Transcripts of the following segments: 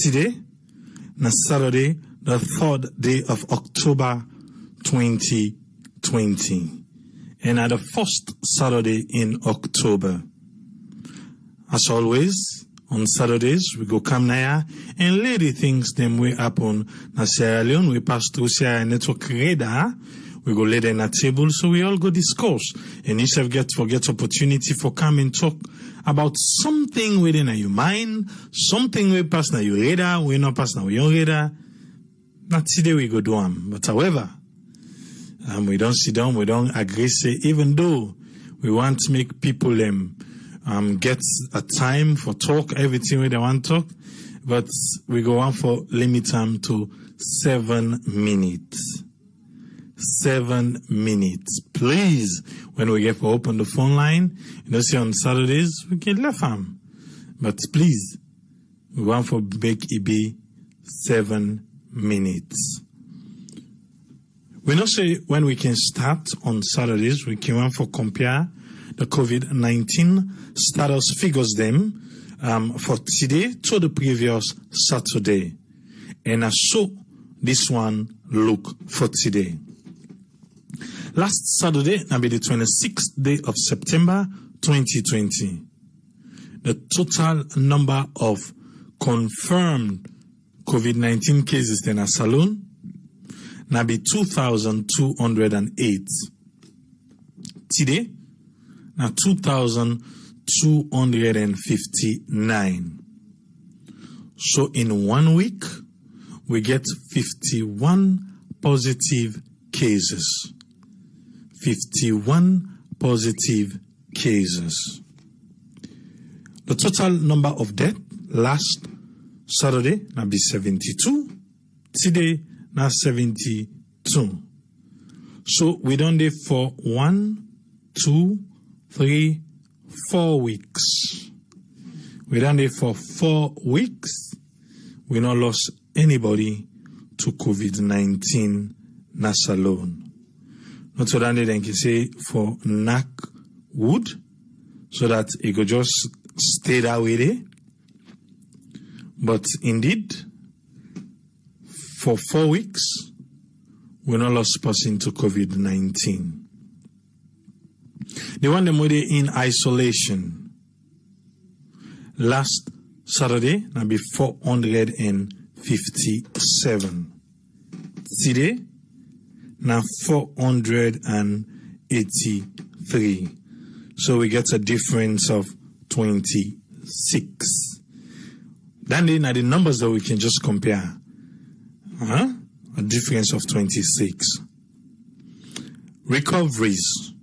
today, na Saturday, the 3rd day of October 2020. And at the first Saturday in October. As always, on Saturdays, we go come here and lay the things them way happen na Sierra Leone. We pass through Sierra Network radar. We go lay them at table so we all go discuss. And if you forget opportunity for come and talk about something within your mind, something we pass na your radar, we not pass na your radar. Not today we go do them. But however, we don't sit down, we don't agree, say, even though we want to make people get a time for talk, everything we they want to talk, but we go on for limit time to 7 minutes. 7 minutes. Please, when we get to open the phone line, see on Saturdays, we can left them. But please, we want for make it be 7 minutes. We know say when we can start on Saturdays, we can want for compare the COVID-19 status figures them for today to the previous Saturday. And so this one look for today. Last Saturday, now be the 26th day of September 2020. The total number of confirmed COVID-19 cases in a salon now be 2,208. Today, now 2,259. So in 1 week, we get 51 positive cases. 51 positive cases. The total number of deaths last Saturday now be 72. Today now 72. So we done there for 1, 2, 3, 4 weeks. We done there for 4 weeks. We not lost anybody to COVID-19 nas alone. Not so that they can say for knock wood, so that it could just stay that way there. But indeed, for 4 weeks, we not lost person to COVID-19. The one them were in isolation. Last Saturday, now be 457. Today, now 483. So we get a difference of 26. Then are the numbers that we can just compare. A difference of 26. Recoveries.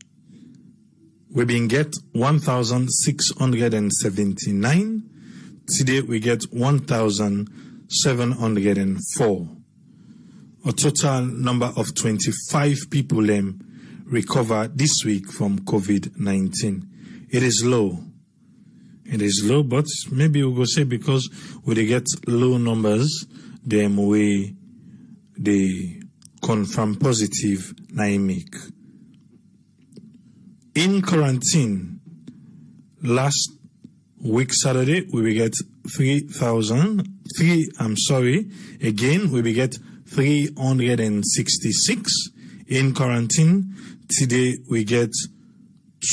We been get 1,679. Today we get 1,704. A total number of 25 people recover this week from COVID-19. It is low. It is low, but maybe we'll go say because we get low numbers, them way they confirm positive naimic. In quarantine, last week Saturday, we will get 366 in quarantine. Today we get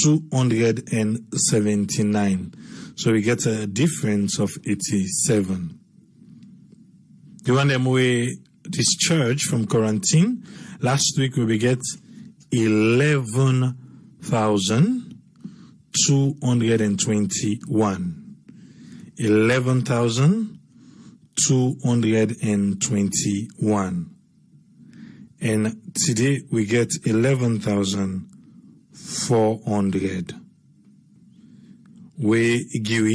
279. So we get a difference of 87. The one them we discharged from quarantine, last week we get 11,221. 11,221. And today we get 11,400. We give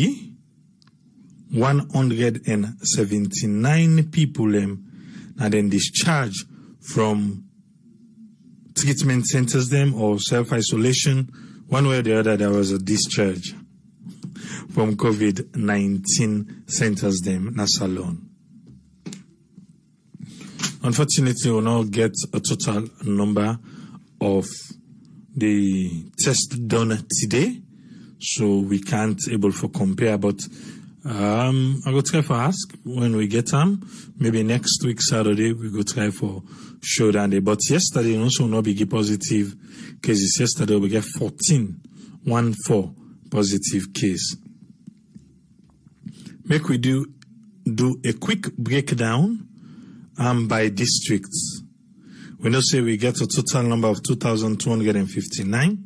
179 people now then discharged from treatment centers them or self-isolation. One way or the other, there was a discharge from COVID-19 centers them, nas alone. Unfortunately, we'll not get a total number of the tests done today, so we can't able to compare, but I go try for ask when we get them. Maybe next week, Saturday, we go try for showdown day. But yesterday, also not be positive cases. Yesterday, we get 14 positive case. Make we do a quick breakdown by districts. We know say we get a total number of 2,259.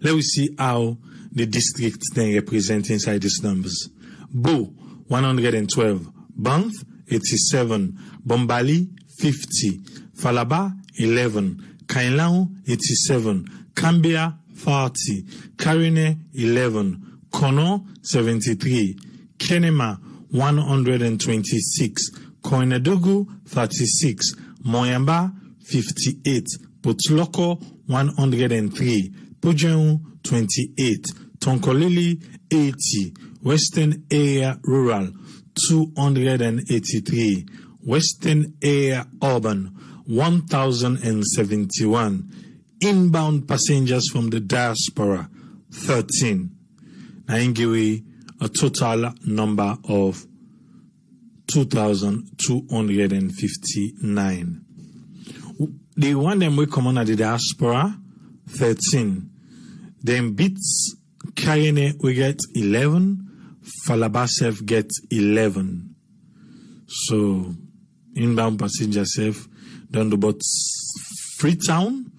Let me see how the districts then represent inside these numbers. Bo, 112. Banff, 87. Bombali, 50. Falaba, 11. Kainlao, 87. Cambia, 40. Karine, 11. Kono, 73. Kenema, 126. Koinedogu, 36. Moyamba, 58. Potloko, 103. Pujeun, 28. Tonkolili, 80. Western Area Rural, 283. Western Area Urban, 1,071. Inbound passengers from the diaspora, 13. Naingiwi, a total number of 2,259. The one them we come on at the diaspora, 13. Then Bits, Kayene, we get 11. Falabasev get 11. So, inbound passenger safe, down to about Freetown,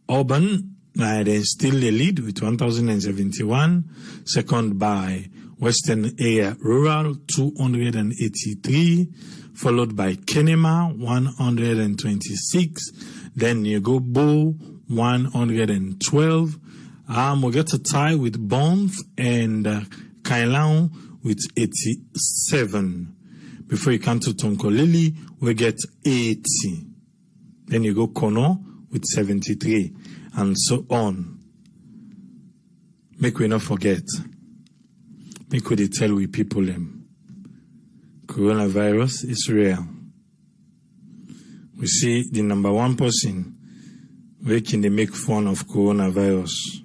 Urban, then still the lead with 1,071. Second by Western Area Rural, 283. Followed by Kenema, 126. Then you go Bo, 112. We get a tie with Banff and Kainlao with 87. Before you come to Tonkolili, we get 80. Then you go Kono with 73, and so on. Make we not forget. Make we tell we people them. Coronavirus is real. We see the number one person where can they make fun of coronavirus.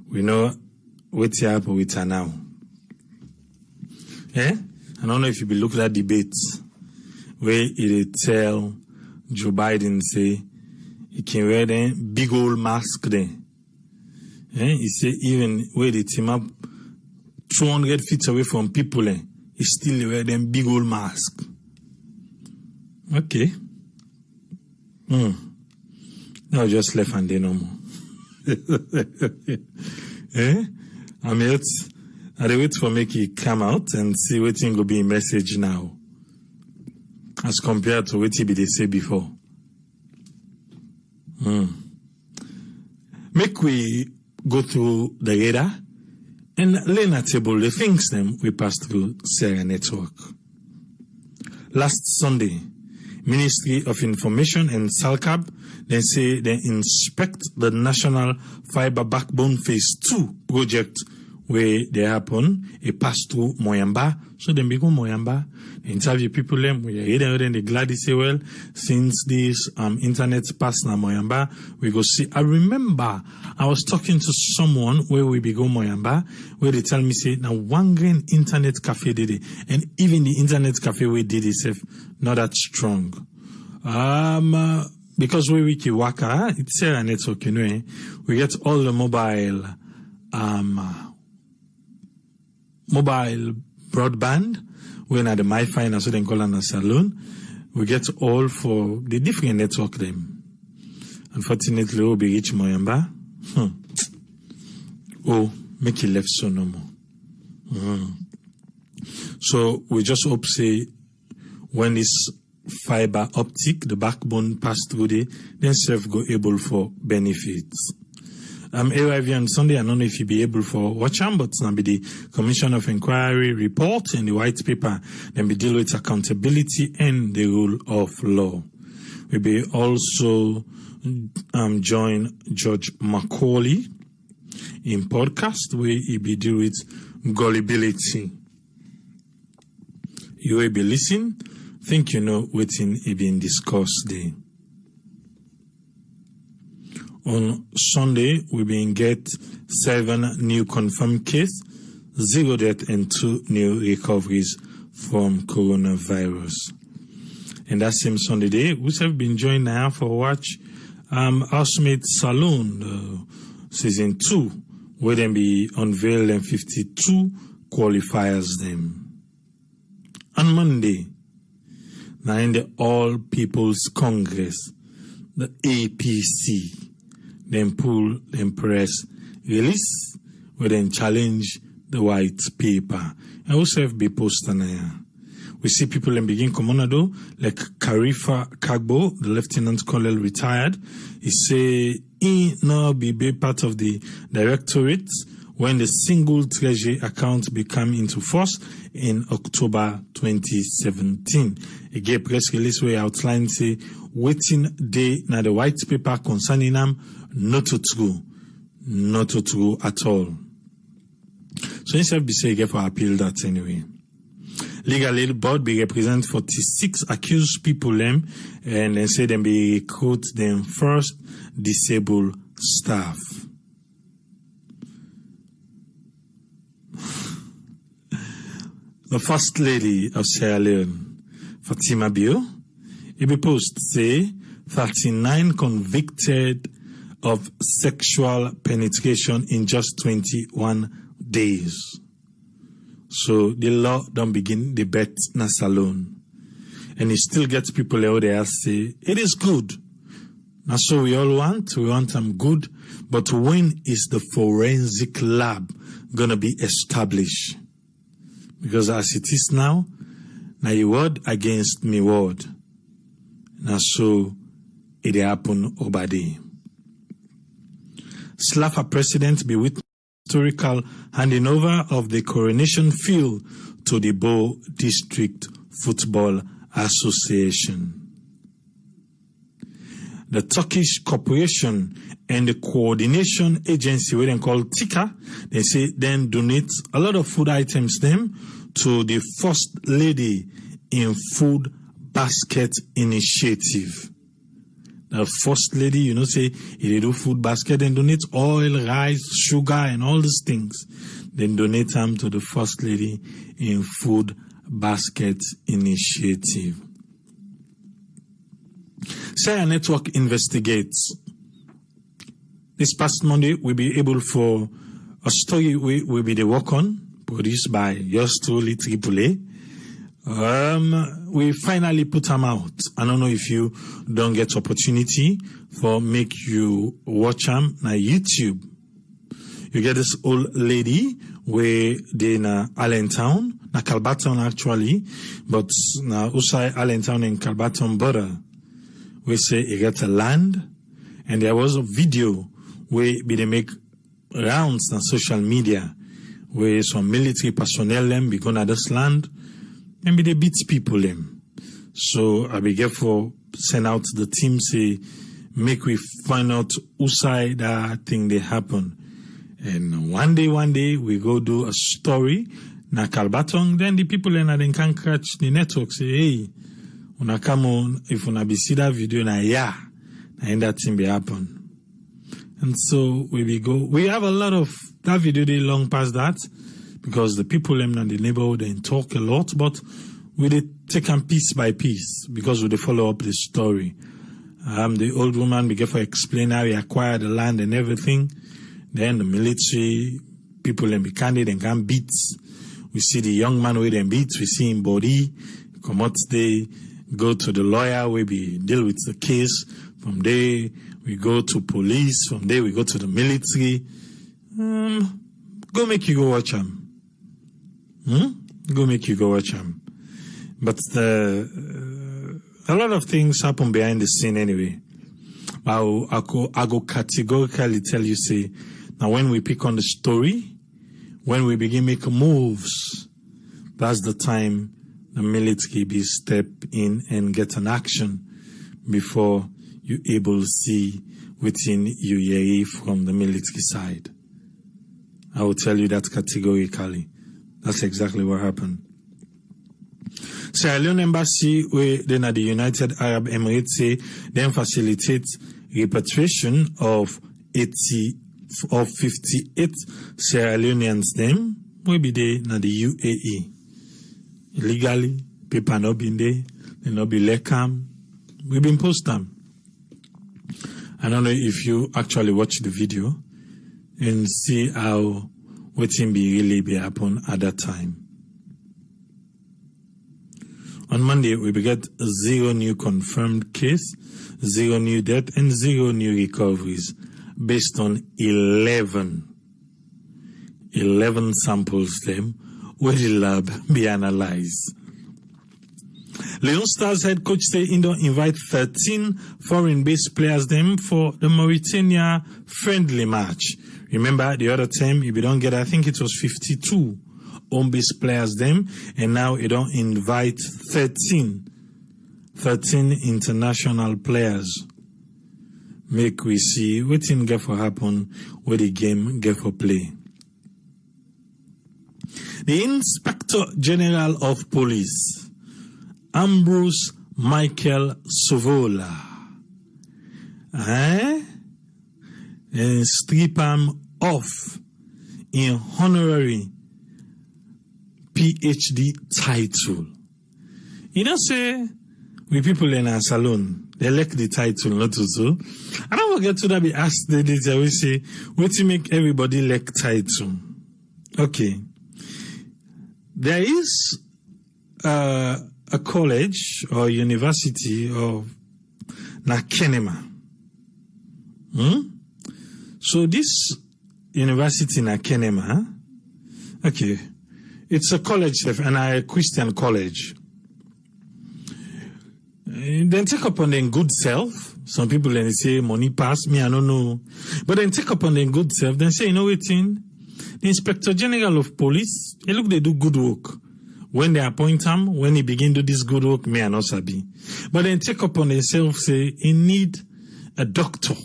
We know what's happening with her now. I don't know if you be looking at debates where it tell Joe Biden say he can wear them big old mask there. He say even where they team up 200 feet away from people, he still wear them big old mask. Okay. No, just left and they no more. I'm yet. I wait for make it come out and see what thing will be in message now, as compared to what he be they say before. Make we go through the radar and lay on the table the things them we passed through Sarah Network. Last Sunday, Ministry of Information and SALCAB, they say they inspect the National Fiber Backbone Phase 2 project where they happen, a pass through Moyamba. So they become Moyamba, they interview people them, we are here and they gladly say, well, since this internet pass na Moyamba, we go see. I remember I was talking to someone where we be go Moyamba, where they tell me say, now one green internet cafe did it, and even the internet cafe we did itself not that strong. Because we waka, it's a network, you know, we get all the mobile broadband. We're at the MiFi, and so they call on a saloon. We get all for the different network them. Unfortunately, we'll be reach Moyamba. Oh, make it left so no more. So we just hope say when this fiber optic, the backbone pass through then self go able for benefits. AIV on Sunday, I don't know if you'll be able for watch them, but it's going to be the Commission of Inquiry report and the white paper, then we deal with accountability and the rule of law. We'll be also join George Macaulay in podcast where he be deal with gullibility. You will be listening, think you know what's being discussed there. On Sunday, we been get 7 new confirmed cases. 0 deaths and 2 new recoveries from coronavirus. And that same Sunday day, we have been joined now for watch Housemate Saloon season 2, where they be unveiled and 52 qualifiers them. On Monday, now in the All People's Congress, the APC, then pull, then press release, where then challenge the white paper. And also have be posted now. We see people in begin commando, like Karifa Kagbo, the Lieutenant Colonel retired. He say he now be part of the directorate when the single treasury account became into force in October 2017. A gay press release where outlined say waiting day na the white paper concerning them not true at all. So instead be say again for appeal that anyway. Legal Aid Board be represent 46 accused people them and then say them be recruit them first disabled staff. The First Lady of Sierra Leone, Fatima Bio, it be post say 39 convicted of sexual penetration in just 21 days. So the law don't begin debate na salon. And it still gets people out there say, it is good. Now so we all want them good, but when is the forensic lab gonna be established? Because as it is now your word against me word. Now so it happen over there. Slapper president be with historical handing over of the coronation field to the Bo District Football Association. The Turkish Corporation and the Coordination Agency, what they call TICA, they say then donate a lot of food items them to the First Lady in Food Basket Initiative. The First Lady, say, they do food basket and donate oil, rice, sugar, and all these things. Then donate them to the First Lady in Food Basket Initiative. Sierra Network investigates. This past Monday, we'll be able for a story we will be the work on, produced by yours truly, AAA. We finally put them out. I don't know if you don't get opportunity for make you watch them on YouTube. You get this old lady where they na Allentown, na Calbaton actually, but na Usai Allentown and Calbaton border. We say you get a land, and there was a video where they make rounds on social media where some military personnel them be going at this land. Maybe they beat people them. So I be careful, send out the team, say, make we find out who side that thing they happen. And one day, we go do a story, na Calbaton, then the people then can catch the network, say, hey, una come on, if una be see that video, na and that thing be happen. And so we have a lot of, that video they long past that, because the people in the neighborhood they talk a lot, but we did take them piece by piece because we did follow up the story. The old woman began to explain how he acquired the land and everything. Then the military people and be candid and can beat. We see the young man with them beat. We see him body. Come out they go to the lawyer. We be deal with the case. From there we go to police. From there we go to the military. Go make you go watch them. Go make you go watch them. But a lot of things happen behind the scene anyway. I go categorically tell you, say, now when we pick on the story, when we begin make moves, that's the time the military be step in and get an action before you able to see within you hear from the military side. I will tell you that categorically. That's exactly what happened. Sierra Leone Embassy, where then at the United Arab Emirates say, then facilitate repatriation of 58 Sierra Leoneans them, we be there na the UAE. Illegally, people not been there, they not be let come. We been post them. I don't know if you actually watch the video and see how waiting be really be happen at that time. On Monday, we get 0 new confirmed case, 0 new death, and 0 new recoveries based on 11 samples them where the lab be analyzed. Leon Stars head coach say he don't invite 13 foreign-based players them for the Mauritania friendly match. Remember the other time, if you don't get, I think it was 52 home-based players them, and now you don't invite 13 international players. Make we see what thing get for happen where the game get for play. The Inspector General of Police, Ambrose Michael Sovola, and strip him off in honorary PhD title. You know, say, we people in our salon, they like the title, not to so. I don't forget to that be asked the data, we say, what to make everybody like title? Okay. There is a college or university of Nakenema. So this university Nakenema, okay, it's a college and a Christian college. Then take upon their good self. Some people then say money pass me, I don't know. But then take upon their good self, then say, you know what thing? The Inspector General of Police, look, they do good work. When they appoint him, when he begin to do this good work, me and not sabi. But then take upon themselves, say, he need a doctor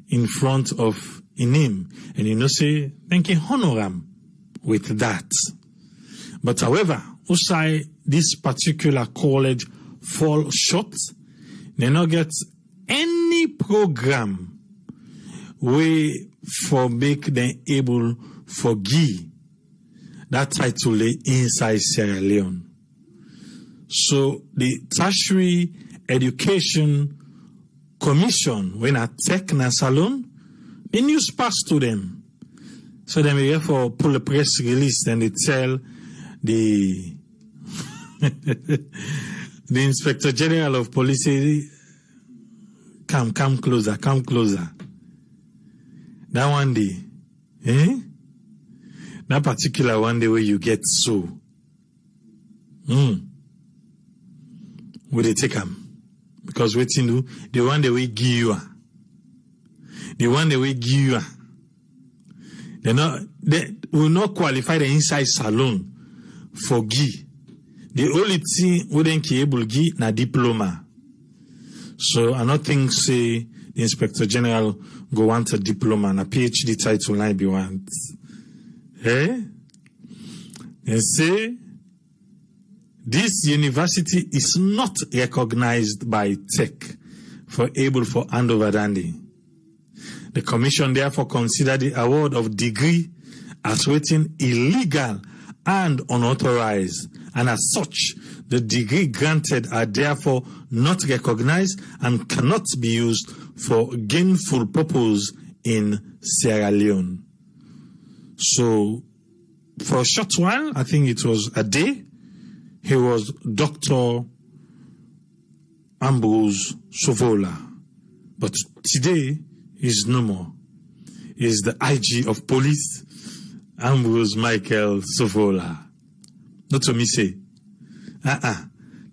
in front of him. And you know, say, thank you, honor him with that. But however, Usai, this particular college fall short, they not get any program way for make them able for give that title inside Sierra Leone. So the Tertiary Education Commission, when I take na salon, the news pass to them. So then we therefore pull a press release and they tell the the Inspector General of Police, come closer. That one day, that particular one day where you get so, will they take them? Because waiting do the one day we give you, they will not qualify the inside salon for give. The only thing wouldn't be able to give na diploma. So I don't think say the Inspector General go want a diploma and a PhD title like be want. And say this university is not recognized by TEC for able for handover dandy. The commission therefore considered the award of degree as waiting illegal and unauthorized, and as such, the degree granted are therefore not recognized and cannot be used for gainful purpose in Sierra Leone. So, for a short while, I think it was a day, he was Dr. Ambrose Sovola. But today, he's no more. He's the IG of police, Ambrose Michael Sovola. Not to me say, I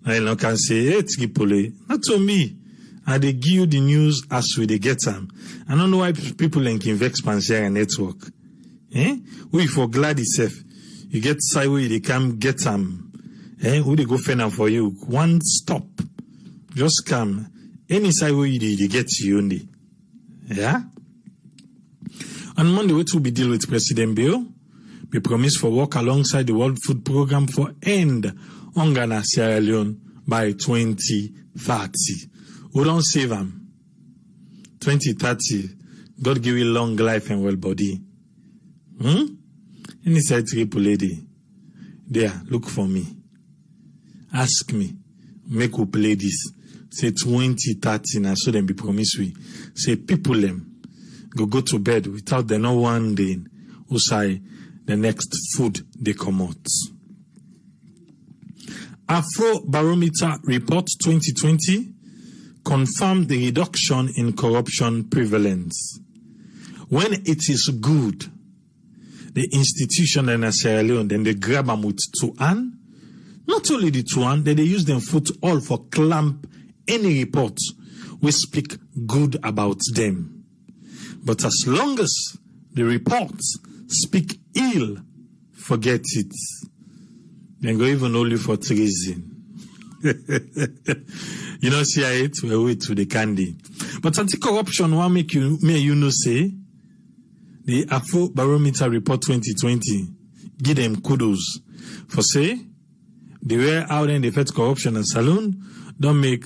can say, hey, Tripoli. Not to me. And they give you the news as we they get them. I don't know why people like in Vex Pansier network. We for glad itself. You get sideway, they come get them. Who they go fend them for you? One stop. Just come. Any sideway they get you only. Yeah? On Monday, we will be deal with President Bill. We promise for work alongside the World Food Program for end hunger in Sierra Leone by 2030. We don't save them. 2030, God give you long life and well body. And he said, triple lady, there, look for me. Ask me, make we play this. Say 20, 30, and so them be promise we. Say people them go to bed without them no one day who say the next food they come out. Afrobarometer report 2020 confirmed the reduction in corruption prevalence. When it is good, the institution in Sierra Leone, then they grab them with two hands. Not only the two hands, they use them foot all for clamp any report we speak good about them. But as long as the reports speak ill, forget it. Then go even only for treason. You know, CIA, we wait to the candy. But anti-corruption, what make you know say, the Afrobarometer report 2020, give them kudos for say, the way out in the fight corruption and saloon, don't make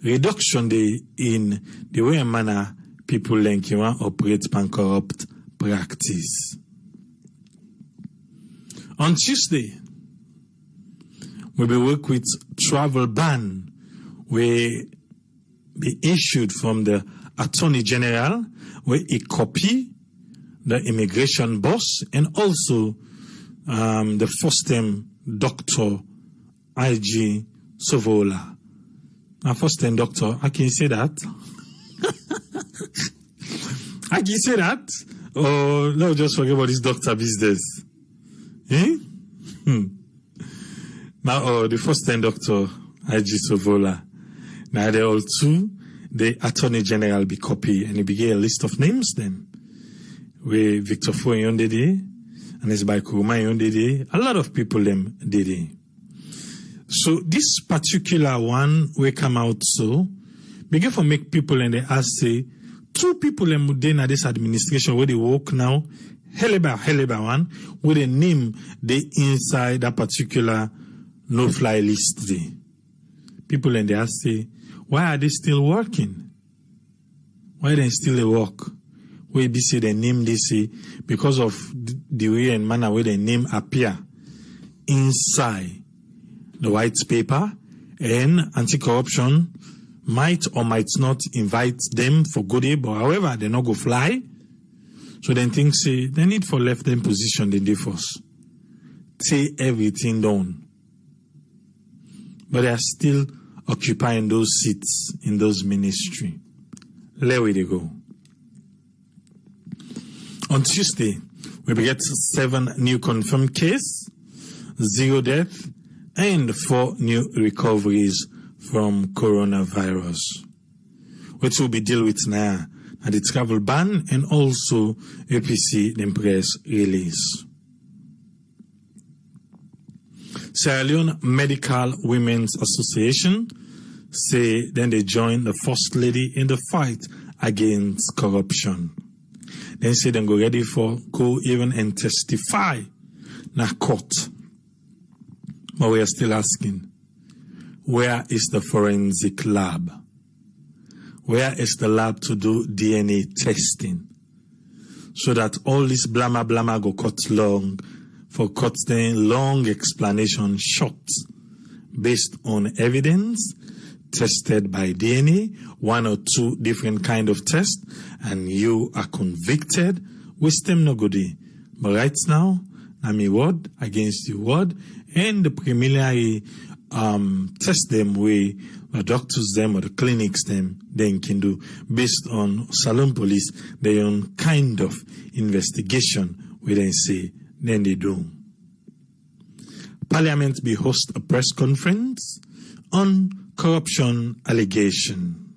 reduction in the way and manner people like you operate pan corrupt practice. On Tuesday, we will work with travel ban will be issued from the Attorney General where a copy the immigration boss and also the first time Dr. IG Sovola. Now first time doctor, how can you say that? How can you say that? Oh, no, just forget about this doctor business. Eh? Now, the first time Dr. IG Sovola. Now, they all two, the Attorney General be copy, and he began a list of names then. Where Victor Foy Yondede, and it's by Kuruma Yondede, a lot of people them did it. So, this particular one will come out so, begin for make people and they ask say, two people in this administration where they work now, Heleba one, where they name they inside that particular no-fly list day. People and they ask say, why are they still working? Why they still work? Where they say they name they say because of the way and manner where the name appear inside the white paper, and anti-corruption might or might not invite them for goodie, but however they not go fly. So then things say they need for left them position the force. Say everything down. But they are still occupying those seats in those ministry. There we go. On Tuesday, we get 7 new confirmed cases, 0 death, and 4 new recoveries from coronavirus, which will be dealt with now at the travel ban and also APC the press release. Sierra Leone Medical Women's Association say then they join the First Lady in the fight against corruption. They say they go ready for go even and testify na court. But we are still asking, where is the forensic lab? Where is the lab to do DNA testing? So that all this blama go cut long, for cut then long explanation short, based on evidence, tested by DNA, 1 or 2 different kind of tests, and you are convicted, wisdom no goodie. But right now, I'm a word against your word, and the preliminary test them way the doctors them or the clinics them then can do based on Salon Police their own kind of investigation where they say then they do. Parliament be host a press conference on corruption allegation.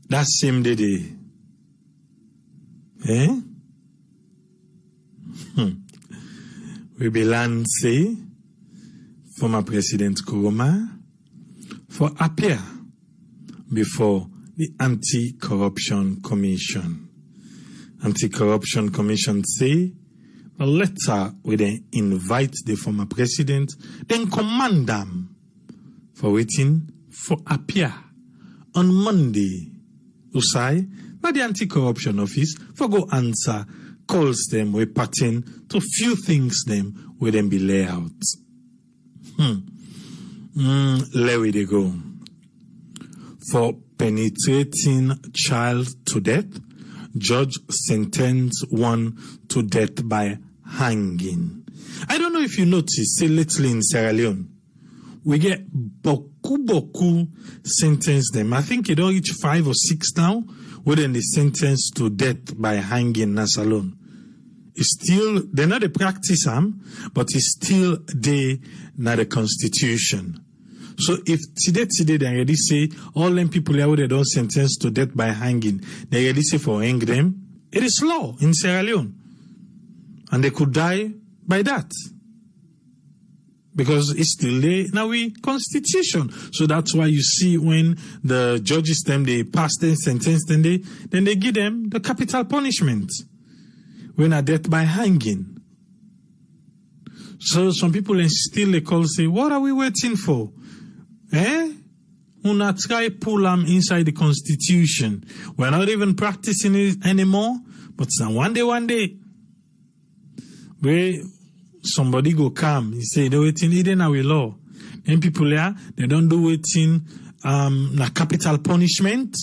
That same day. Eh? We be land say former President Kuruma for appear before the Anti-Corruption Commission. Anti-Corruption Commission say a letter where they invite the former president, then command them for waiting for appear on Monday. Usai, not the Anti-Corruption Office, for go answer calls them we pertain to few things them where them be lay out. Let we go. For penetrating child to death, judge sentenced one to death by hanging. I don't know if you notice, say lately in Sierra Leone, we get boku sentence them. I think it don't reach 5 or 6 now, where then they sentence to death by hanging nas alone. It's still, they're not a practice, but it's still they, not a constitution. So if today they already say all them people here they don't sentence to death by hanging, they already say for hang them, it is law in Sierra Leone. And they could die by that. Because it's still there now we constitution. So that's why you see when the judges them they pass their sentence, then they give them the capital punishment. When a death by hanging. So some people still they call say, what are we waiting for? Una try pull them inside the constitution. We're not even practicing it anymore. But one day, where somebody go come, he say they waiting in our law. Then people there, they don't do waiting na capital punishment,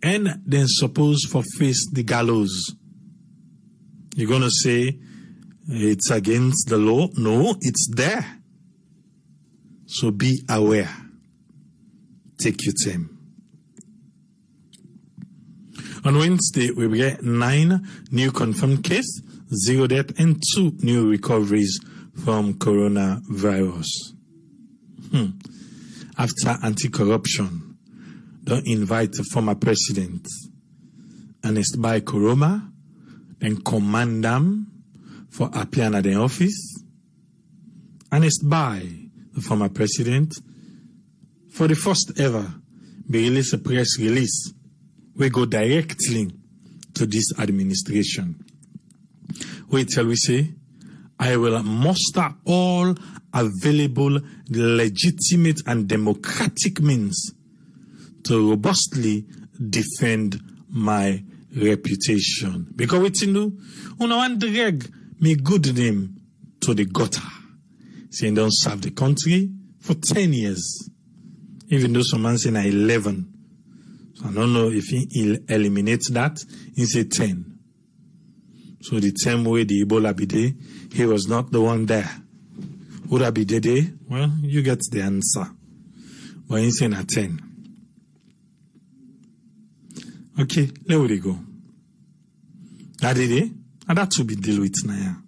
and then suppose for face the gallows. You're gonna say it's against the law? No, it's there. So be aware. Take your time. On Wednesday, we get 9 new confirmed cases, 0 death, and 2 new recoveries from coronavirus. After anti-corruption, don't invite the former president, and it's by Koroma, then command them for appearing at the office, and it's by the former president, for the first ever, be released a press release. We go directly to this administration. We say, I will muster all available legitimate and democratic means to robustly defend my reputation. Because what you do, una want drag me good name to the gutter. Saying don't serve the country for 10 years. Even though some man say 11. So I don't know if he eliminates that. He say 10. So the same way the Ebola be there, he was not the one there. Would I be there? Well, you get the answer. But he say 10. Okay, let we go. That is it. And that to be deal with now.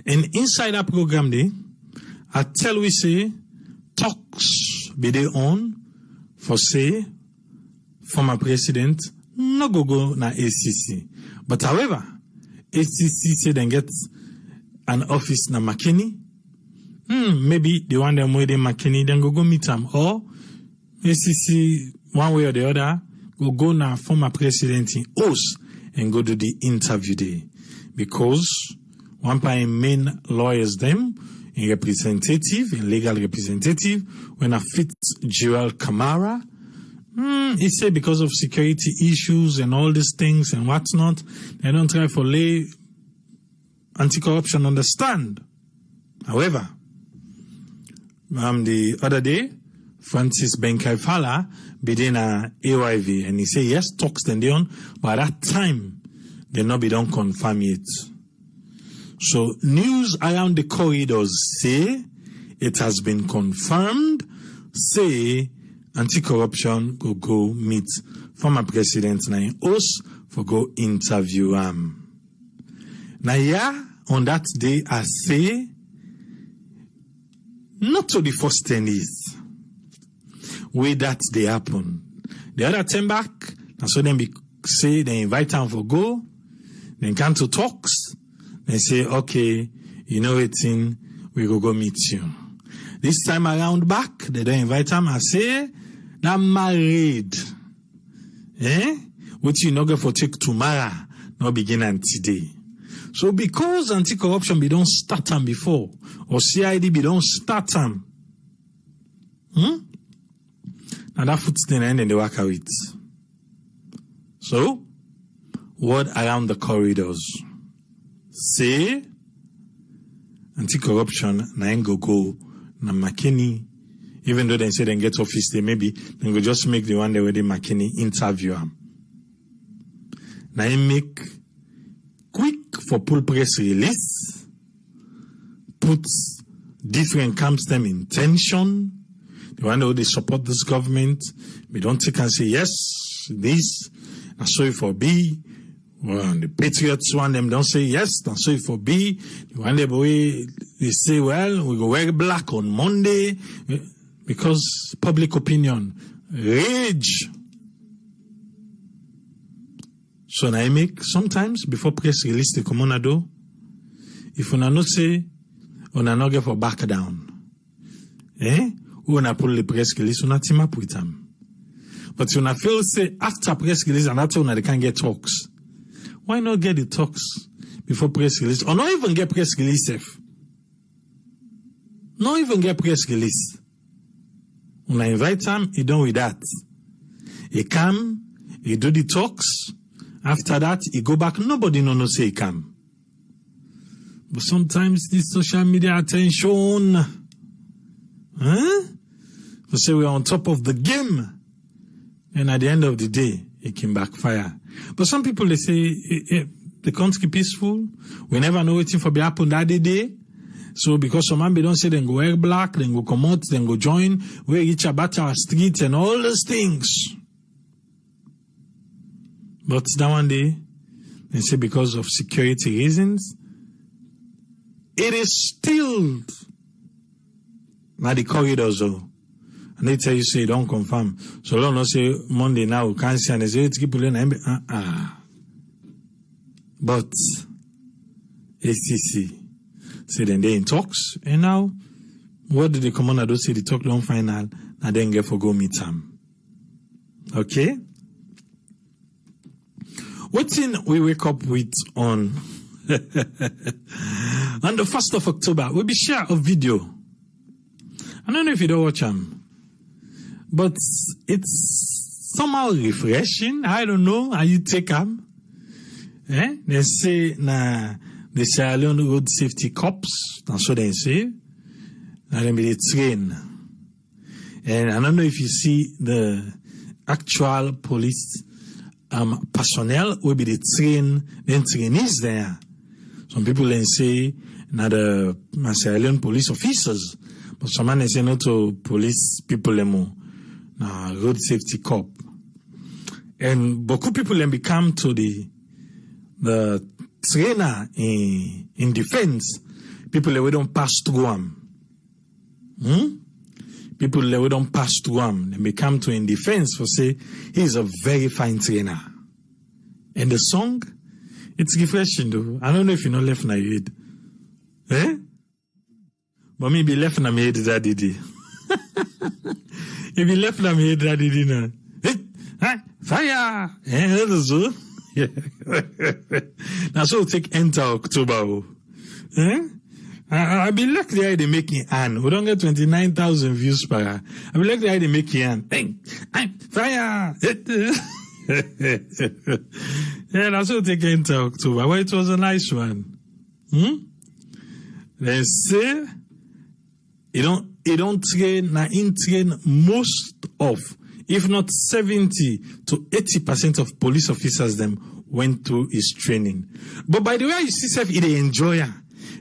And inside that program there, I tell we say talks be they on for say former president no go na ACC. But however, ACC say then get an office na McKinney. Maybe the one them way they McKinney then go meet them, or ACC one way or the other go na former president in house and go to the interview there, because one of main lawyers them in representative, in legal representative, when I fit Joel Kamara, he said because of security issues and all these things and whatnot, they don't try for lay anti-corruption understand. However, the other day, Francis Benkai-Fala be a AYV, and he said yes, talks then they on, but at that time they not be don't confirm it. So news around the corridors say it has been confirmed, say anti-corruption go meet former president na in house for go interview him. Now yeah, on that day I say not to the first 10 years where that they happen. The other time back, and so then be say they invite them for go, then come to talks. They say, okay, you know it in, we go meet you. This time around back, they don't invite them. I say, they're married. What you not go for take tomorrow, not begin on today. So because anti-corruption be don't start them before, or CID be don't start them, now that puts the end and they work out it. So, word around the corridors. Say, anti-corruption, na go na McKinney. Even though they say they get office, they maybe they go just make the one they already McKinney interview him. Now make quick for pull press release, put different camps them in tension. The one that they support this government, we don't take and say yes, this, and so it for B. Well, the Patriots one them don't say yes, and so it for B. The one they say, well, we go wear black on Monday. Because public opinion, rage. So now I make sometimes before press release the common do. If una not say, una not get for back down. Una pull the press release, una team up with them. But una feel say after press release and after una they can get talks. Why not get the talks before press release? Or not even get press release safe. Not even get press release. When I invite him, he done with that. He come, he do the talks. After that, he go back. Nobody no say he come. But sometimes this social media attention, we say we're on top of the game. And at the end of the day, it can backfire. But some people, they say, the country peaceful. We never know waiting for be happen that day. So because some man don't say they go wear black, then go come out, then go join, we reach about our street and all those things. But that one day, they say because of security reasons, it is still at the corridors though. And they tell you say don't confirm. So don't say Monday now we can't see and they say it's keep pulling But ACC. Say then they in talks, and now what did the commander do? Say the talk don't final, and then get for go meet him. Okay? What thing we wake up with on the 1st of October? We'll be share a video. I don't know if you don't watch them, but it's somehow refreshing. I don't know how you take them. They say the Sierra Leone road safety cops, that's what they say. Now they be trained. And I don't know if you see the actual police personnel will be the trainees there. Some people then say now the Sierra Leone police officers, but some man say not to police people anymore. Now road safety cop. And beaucoup people then become to the trainer in defense, people that we don't pass through them. People that we don't pass through them, they may come to in defense for say, he's a very fine trainer. And the song, it's refreshing though. I don't know if you know left in your head. But maybe left in my head that did it. If you left in my head that did it, fire! That's so. Now so take enter October. I be like the idea they make it an. We don't get 29,000 views per hour. I be like the idea they make it an. Bang! Fire! Yeah, that's so take enter October. Well, it was a nice one. They say you don't train most of, if not 70 to 80% of police officers them went through his training. But by the way, you see self, they enjoy it.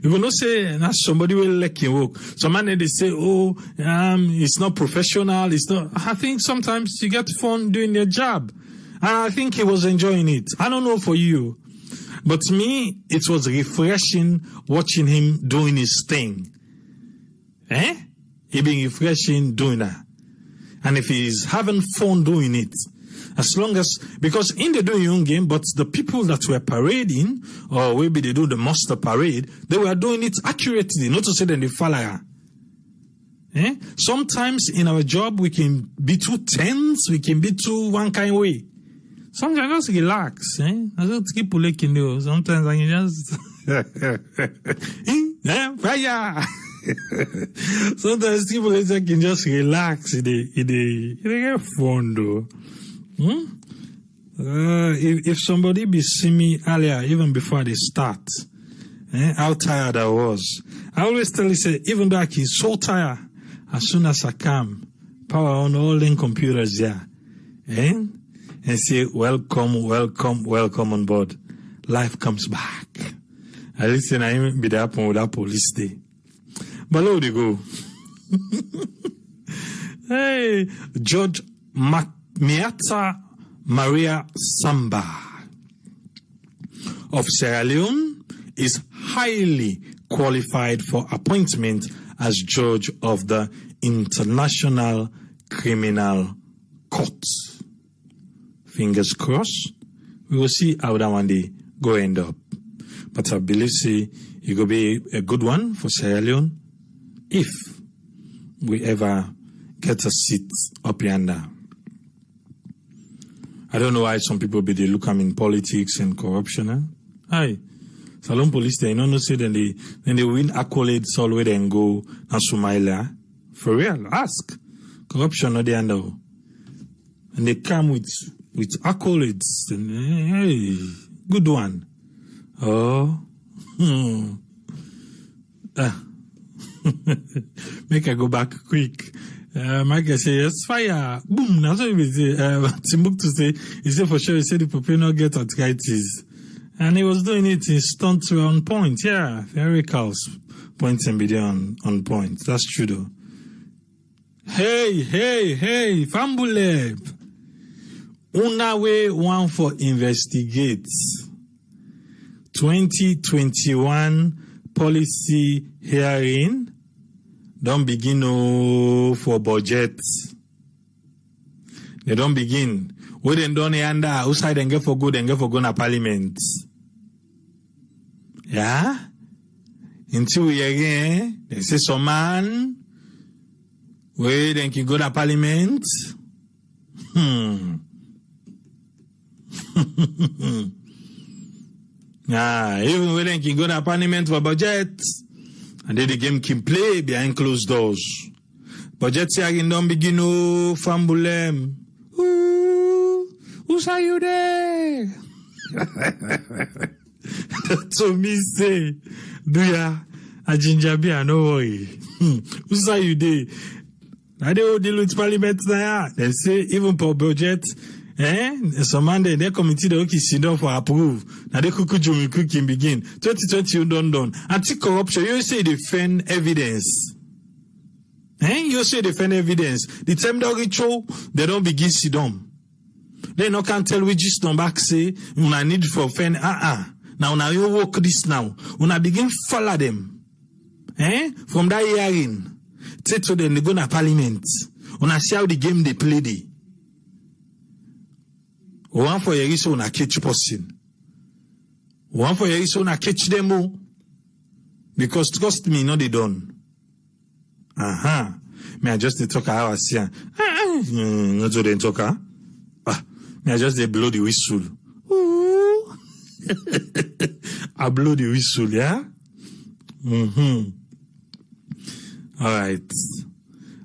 You will not say, nah, somebody will like you work. Some man they say, it's not professional, it's not. I think sometimes you get fun doing your job. And I think he was enjoying it. I don't know for you. But me, it was refreshing watching him doing his thing. He being refreshing doing that. And if he's having fun doing it, as long as, because in the doing your own game, but the people that were parading, or maybe they do the muster parade, they were doing it accurately, not to say that they follow. Sometimes in our job, we can be too tense, we can be too one kind of way. Sometimes I just relax. I just keep looking there. Sometimes I can just fire. Sometimes people can just relax. They get fun though. If somebody be see me earlier, even before they start, how tired I was. I always tell you, say, even though I keep so tired, as soon as I come, power on all them computers here, and say, welcome on board. Life comes back. At least I even be there with that police day. But how they go? Hey, George Miata Maria Samba of Sierra Leone is highly qualified for appointment as judge of the International Criminal Court. Fingers crossed. We will see how that one day go end up. But I believe it will be a good one for Sierra Leone if we ever get a seat up yonder. I don't know why some people they look in politics and corruption. Hi. Salon police they don't say then they win accolades all the way then go na Somalia. For real, ask. Corruption not the under. And they come with accolades. And, hey, good one. Oh. Make I go back quick. Michael say, yes, fire. Boom. That's what he say. Timbuktu say, he said for sure, he said the people not get arthritis. And he was doing it, his stunts were on point. Yeah, very cows. Points and video on point. That's true though. Hey, Fambuleb. Una way one for investigate 2021 policy hearing. Don't begin for budget. They don't begin. We then don't under outside and get for good and get for go na parliament. Yeah? Until we again, they say some man, we then can go to parliament. Yeah, even we then can go to parliament for budget. And then the game can play behind closed doors. Budget hearing don't begin fambulem. Who say you there? So me say, do ya a ginger beer, no worry. Who say you there? Now they all deal with parliament now. They say even for budget, some man they committee the okay sit down for approve. Now they cooking begin. 2020 you done. Anti-corruption, you say defend evidence. You say defend evidence. The time they don't begin sit down. They no can tell which is back say, una need for fen, Now you work this now. Una begin follow them. From that hearing. Say to them, they go to parliament. Una see how the game they play the. One for your reason, una catch person. One for your reason, una catch them all. Because trust me, no they done. Me I just talk how I see. Not so they talk, I just they blow the whistle. Ooh. I blow the whistle, yeah? All right.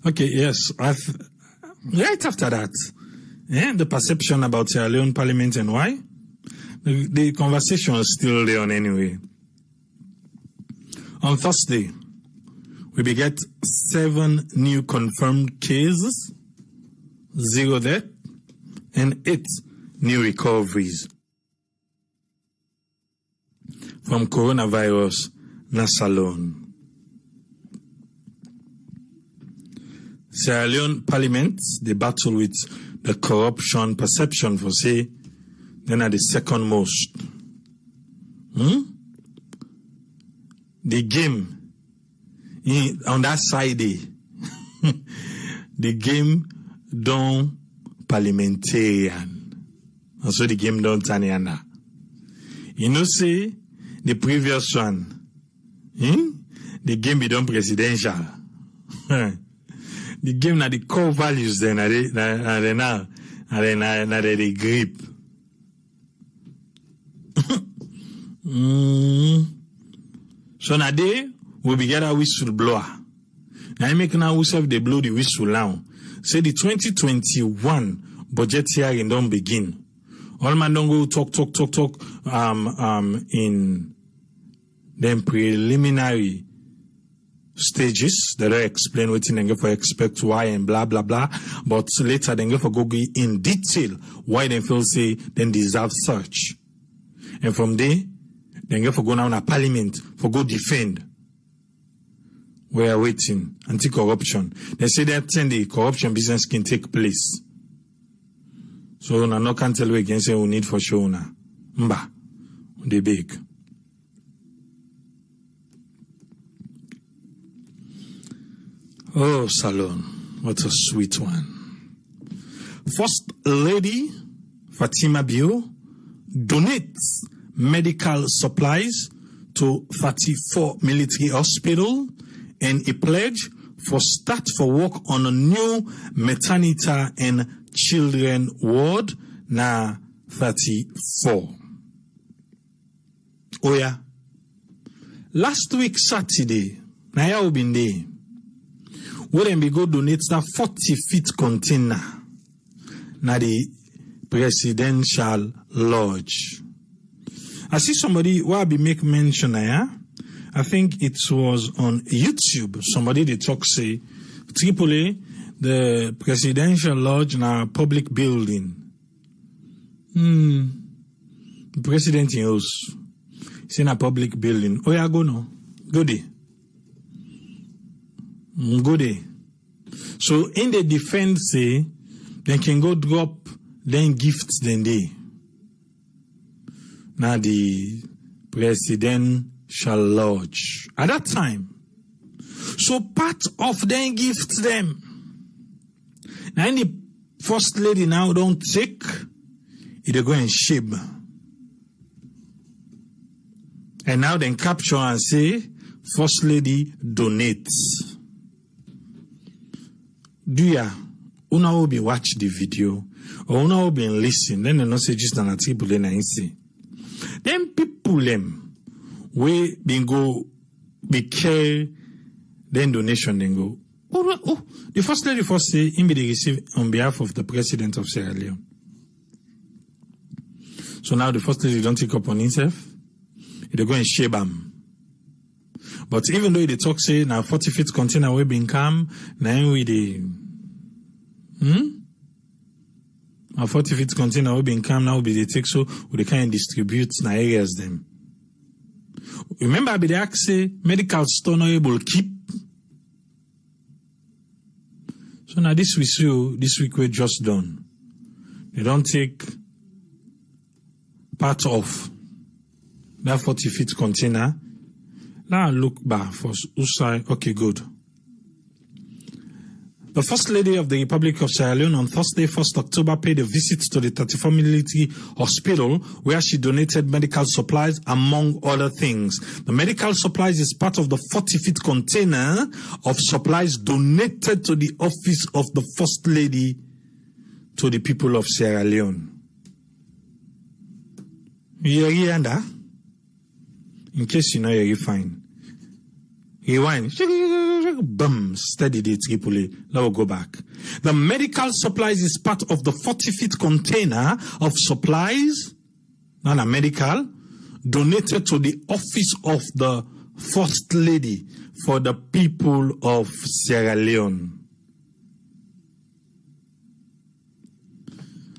Okay, yes. Right after that, the perception about Sierra Leone Parliament and why? The conversation is still there on anyway. On Thursday, we beget 7 new confirmed cases, 0 death, and 8 new recoveries from coronavirus Nasalone. Sierra Leone Parliament, they battle with the corruption perception for say, then are the second most. The game on that side, the game don't parliamentarian. And so the game don't turn yonder. You know, say the previous one, the game be done presidential. The game na the core values then they grip. So now they will be get a whistle blower. Now I make now whistle they blow the whistle now. Say the 2021 budget hearing don't begin All man don't go talk, in them preliminary stages. They don't explain what they go for expect why and blah, blah, blah. But later they go for go in detail why they feel say they deserve search. And from there, they go for go now in a parliament for go defend. We are waiting anti-corruption. They say that the corruption business can take place. So una no can tell we again say we need for sure una. Mba. They big. Oh, Salon. What a sweet one. First Lady Fatima Bio donates medical supplies to 34 military hospital and a pledge for start for work on a new maternity and children ward na 34. Oh yeah. Last week Saturday, na ya obinde, where them be go donate that 40 feet container na the presidential lodge. I see somebody who be make mention here. I think it was on YouTube. Somebody they talk say Tripoli, the presidential lodge na public building. The president in house. It's in a public building. Oh yeah, go no. Go there. Go there. So in the defense say they can go drop then gifts then they. Now the presidential lodge at that time. So part of them gifts them. Now the first lady now don't take it, they go and shib. And now then capture and say first lady donates. Do ya una will be watch the video or una will be listen, then they not say just an article then I see. Then people them we been go be care then donation then go. Oh, the first lady first say him be receive on behalf of the president of Sierra Leone. So now the first lady don't take up on himself. They go and share them. But even though they talk say now 40 feet container we been come, now we the a 40 feet container we been come now be they take so we can distribute na areas them. Remember be the ask say medical store not able keep. So now this week we just done. They don't take part of that 40 feet container. Now look back for Usai. Okay, good. The First Lady of the Republic of Sierra Leone on Thursday, 1st October, paid a visit to the 34 military hospital where she donated medical supplies, among other things. The medical supplies is part of the 40 feet container of supplies donated to the office of the First Lady to the people of Sierra Leone. You hear that? In case you know you're fine. Rewind. Boom. Steady the Tripoli. Now we'll go back. The medical supplies is part of the 40 feet container of supplies, not a medical, donated to the office of the First Lady for the people of Sierra Leone.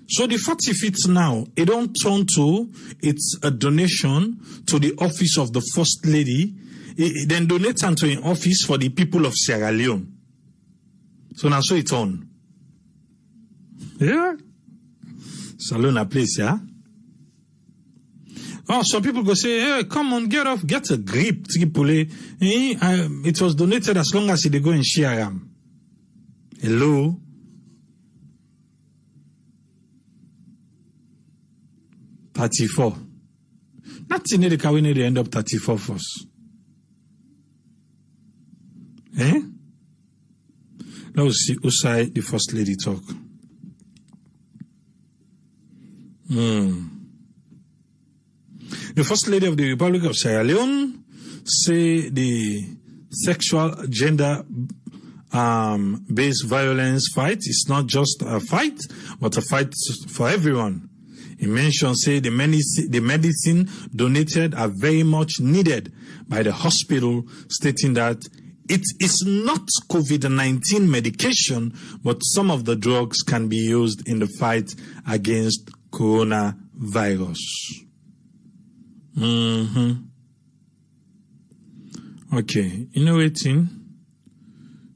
So the 40 feet now, it don't turn to, it's a donation to the office of the First Lady. It then donates into an office for the people of Sierra Leone. So now so it's on. Yeah. Salon a place, yeah. Oh, some people go say, hey, come on, get off, get a grip, Tripoli. It was donated as long as they go and share them. Hello? $34. Nothing in the car, we need to end up 34 first. Eh? Let's see Usai, the First Lady, talk. The First Lady of the Republic of Sierra Leone say the sexual gender based violence fight is not just a fight, but a fight for everyone. He mentioned, say, the medicine donated are very much needed by the hospital, stating that it is not COVID-19 medication, but some of the drugs can be used in the fight against coronavirus. Okay, you know what?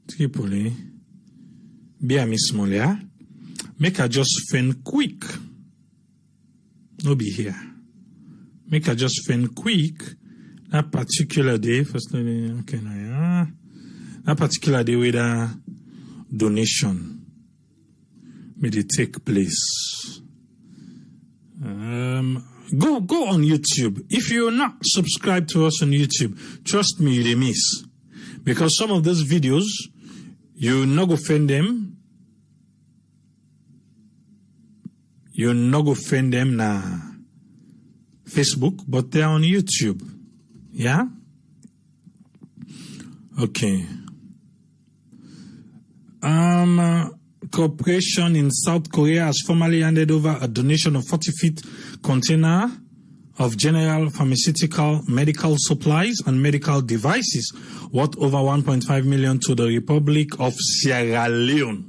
Tripoli, be a Miss Molia. Make her just fend quick. No be here. Make her just fend quick. That particular day, first lady, okay, now, yeah. That particular day with a donation may it take place. Go on YouTube. If you're not subscribed to us on YouTube, trust me, you miss. Because some of those videos, you not go find them. You not go find them na Facebook, but they're on YouTube. Yeah? Okay. Corporation in South Korea has formally handed over a donation of 40-feet container of general pharmaceutical, medical supplies and medical devices worth over 1.5 million to the Republic of Sierra Leone.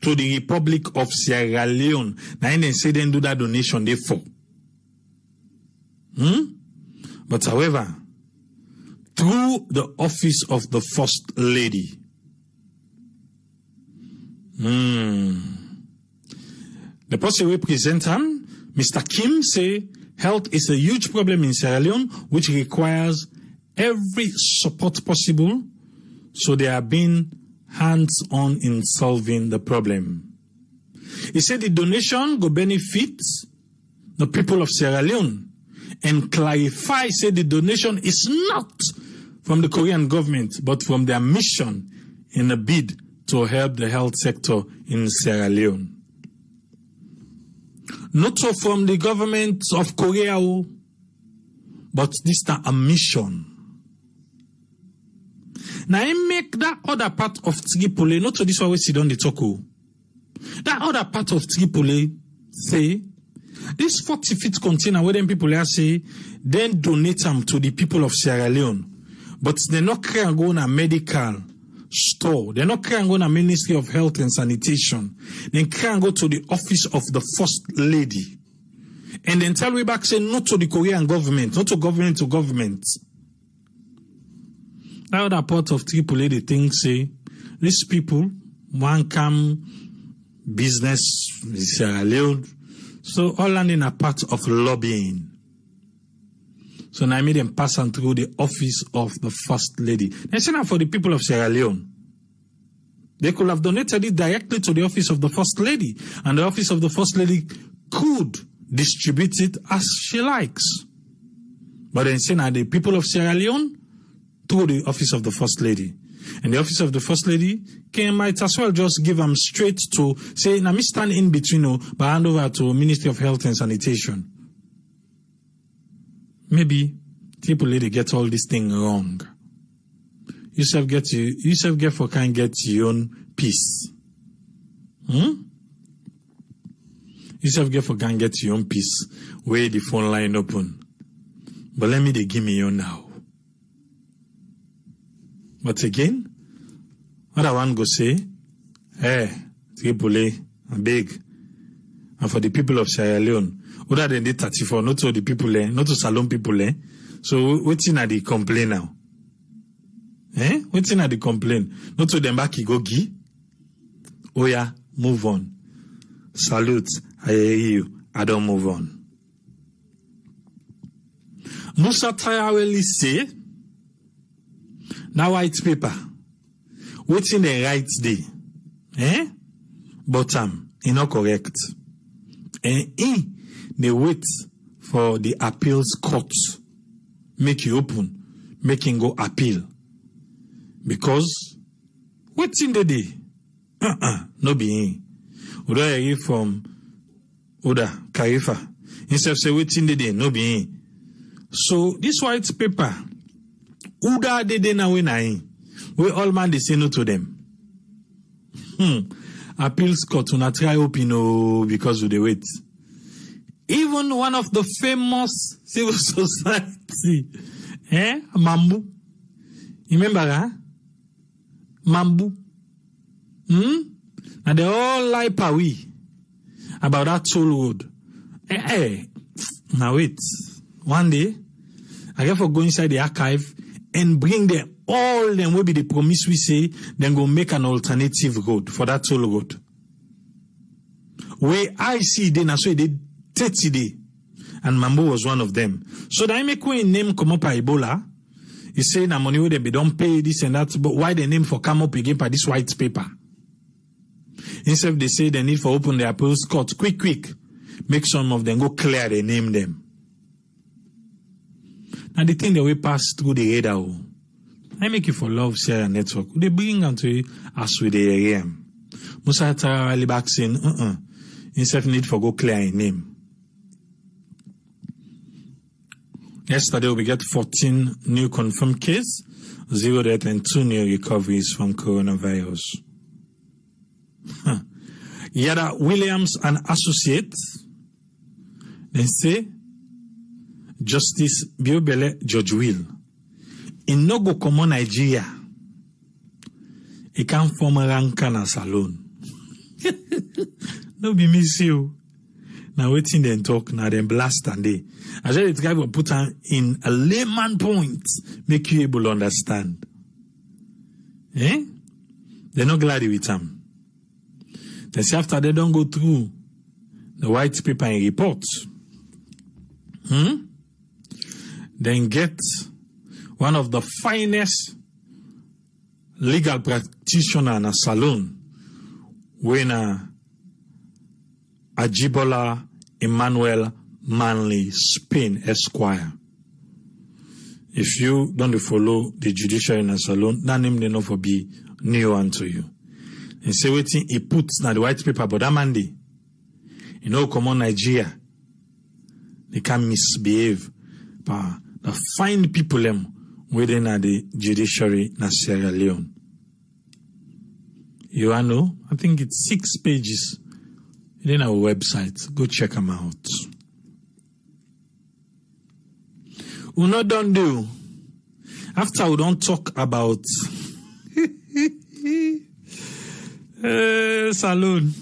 To the Republic of Sierra Leone. Now they say they do that donation, they for. But however, through the office of the First Lady. The person who represents him, Mr. Kim, say health is a huge problem in Sierra Leone, which requires every support possible. So they are being hands-on in solving the problem. He said the donation will benefit the people of Sierra Leone and clarify, say the donation is not from the Korean government, but from their mission in a bid to help the health sector in Sierra Leone. Not so from the government of Korea, but this is a mission. Now, I make that other part of Tripoli, not to this one we sit on the talk. That other part of Tripoli say, this 40-feet container where them people are say, then donate them to the people of Sierra Leone. But they're not going to go to a medical store. They're not going to go to Ministry of Health and Sanitation. They can't go to the office of the First Lady. And then tell we back say, not to the Korean government, not to government. That other part of Tripoli, they think, say, these people want come business in Sierra Leone. So all landing a part of lobbying. So now I made them pass on through the office of the First Lady. They send out for the people of Sierra Leone. They could have donated it directly to the office of the First Lady. And the office of the First Lady could distribute it as she likes. But then send out the people of Sierra Leone through the office of the First Lady. And the office of the First Lady might as well just give them straight to, say, now me stand in between, but hand over to Ministry of Health and Sanitation. Maybe people lady get all this thing wrong. You self get for can get your own peace. You self get for can get your own peace. Where the phone line open. But let me they give me you now. But again, what I want to say, Tripoli, I'm big. And for the people of Sierra Leone, other than the 34, not to the people, not to Salon people, So waiting at the complaint now. Waiting at the complaint. Not to them back go gi. Oh yeah, move on. Salute, I hear you. I don't move on. Musa Tarawele say, now white paper, waiting the right day, but not correct. And they wait for the appeals court, make you open, make him go appeal. Because waiting the day, no be Oda hear from Oda Karifa. Instead of say waiting the day, no be So this white paper, Uda de na we all man they say no to them. appeals court una try open because of the wait. Even one of the famous civil society, Mambu. You remember that? Mambu. And they all lie pawi about that toll road. Now wait. One day, I get for go inside the archive and bring them all them will be the promise we say, then go make an alternative road for that toll road. Where I see then I saw they 30 day. And Mambo was one of them. So that I make when name come up Ebola. He say na money where they don't pay this and that, but why the name for come up again by this white paper? Instead they say they need for open their appeals court quick. Make some of them go clear they name them. And the thing that we pass through the radar, I make you for love share network. They bring onto you as with the area. Musa Tara back saying, instead need for go clear a name. Yesterday we get 14 new confirmed cases, 0 death and 2 new recoveries from coronavirus. Yada Williams and Associates, they say, Justice Biobele George Will. In no go common Nigeria, he can form a rankana salon. No be miss you. Now waiting then talk, now then blast and they. I said it guy will put in a layman point, make you able to understand. They're not glad with him. They say after they don't go through the white paper and reports, then get one of the finest legal practitioner in a salon when Ajibola Emmanuel Manley Spain Esquire. If you don't follow the judiciary in a salon, that name they know for be new unto you. And say waiting he puts now the white paper, but that Monday, you know, come on Nigeria, they can misbehave. But the fine people them within the judiciary in Sierra Leone. You know, I think it's 6 pages in our website. Go check them out. We not done do. After we don't talk about salon.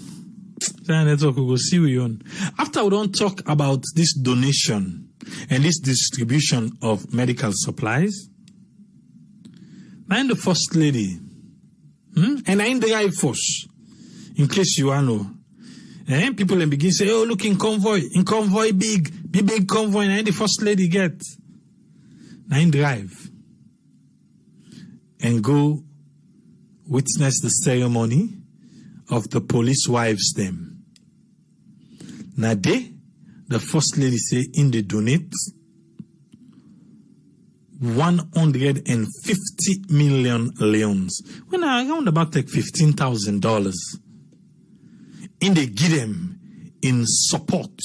Network we go see we on. After we don't talk about this donation and this distribution of medical supplies, I'm the first lady. And I'm the right force. In case you know. People then begin to say, oh, look in convoy big convoy, and the first lady get. Now drive. And go witness the ceremony of the police wives them. Now the first lady say in the donate $150 million leons. When I round about take $15,000 in they give them in support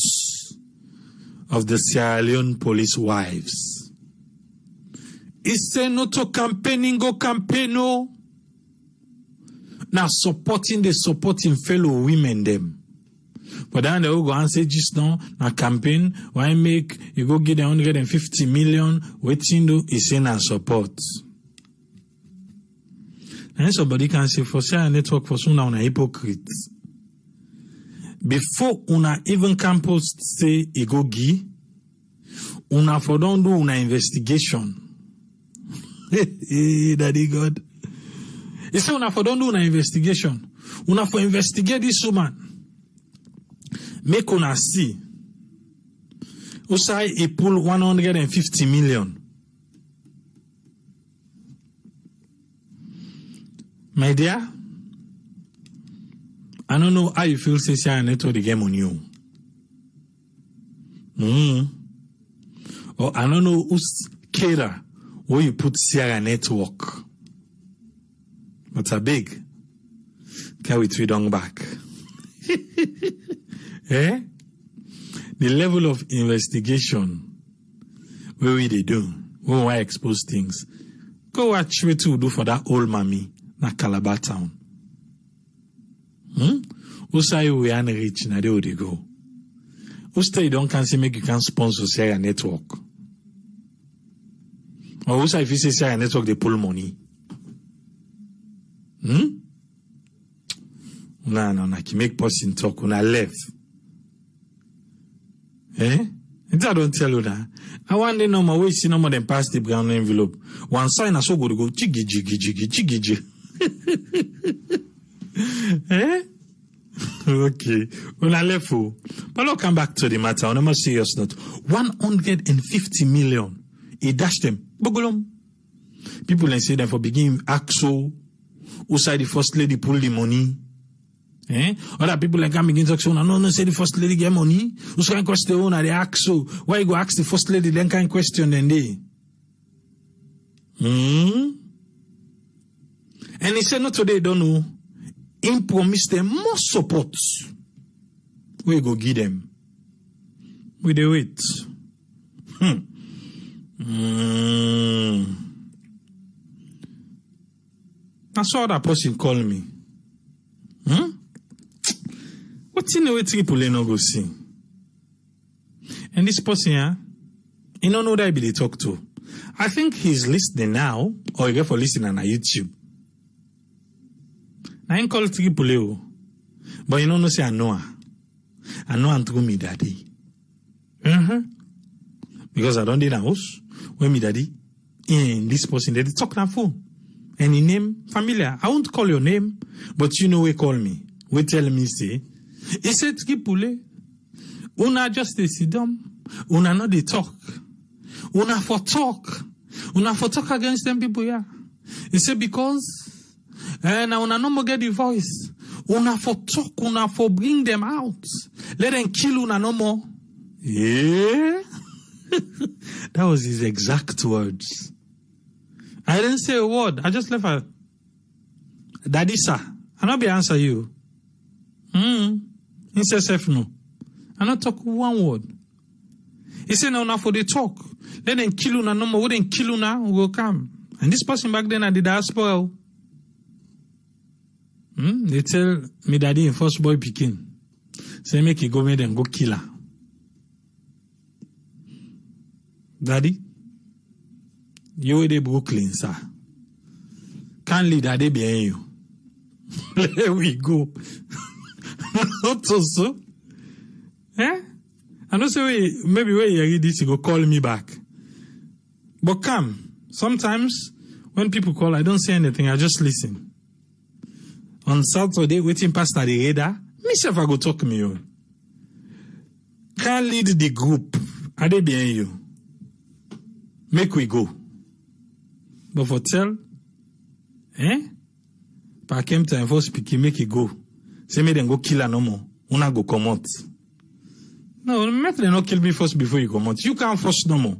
of the Sierra Leone police wives. It's say no to campaigning, go campaign no. Now supporting fellow women them. But then they will go and say just now, na campaign, why make you go get 150 million, waiting do is in our support. And somebody can say for Sierra Network for soon now a hypocrite. Before una even campus say e go gi, una for don't do una investigation. Daddy God. He say una for don't do una investigation. Una for investigate this woman. Make una see. Usai he pull 150 million. My dear, I don't know how you feel say Sierra Network the game on you. Or I don't know who's cater where you put Sierra Network. But a big. Can we tweet on back? The level of investigation where we they do, when we expose things. Go watch what we do for that old mommy na Calabar town. Who say we are rich, na they would go. Who say you don't can say make you can sponsor say a network? Or who say if you say a network, they pull money? No, ki make person talk, una left. It I don't tell you that. I want the number, we see no more than pass the brown envelope. One sign I so good to go, jiggy. Okay. Una left. But I'll come back to the matter on a more serious note. 150 million. He dashed them. Bogolom. People then say that for beginning, Axo, who say the first lady pull the money. Other people like can begin to say, no, say the first lady get money. Who's can question the owner? They ask so. Why you go ask the first lady? Then can question then they. And he said, no, today don't know. He promised them more support. We go give them. We do it. I saw that person call me. What's in the way people no go see? And this person, he don't know that they talk to. I think he's listening now, or he get for listening on YouTube. I ain't call people, but you don't know say I know and through me daddy. Because I don't need a house when me daddy and this person they talk on phone. And in name familiar. I won't call your name, but you know we call me. We tell me say, he said Kipule, una just they sit down, una not they talk. Una for talk against them people, yeah. He said because now una no more get the voice. Una for talk, una for bring them out. Let them kill una no more. Yeah. That was his exact words. I didn't say a word. I just left her. Daddy, sir, I not be answer you. He says, no. I not talk one word. He said, no, for the talk. Let them kill una no more. We then kill una, we will come. And this person back then at the diaspora. They tell me daddy in first boy picking. Say make you go make them go kill her. Daddy, you in the Brooklyn, sir. Can't lead daddy behind you. There we go. Not so. I don't say maybe when you read this, you go call me back. But come, sometimes when people call, I don't say anything, I just listen. On Saturday, waiting past the radar, myself I go talk me you. Can't lead the group. Are they behind you? Make we go. But for tell, Pa came time for speaking, make it go. Say me then go kill her no more. Una go come out. No, make them not kill me first before you come out. You can't force no more.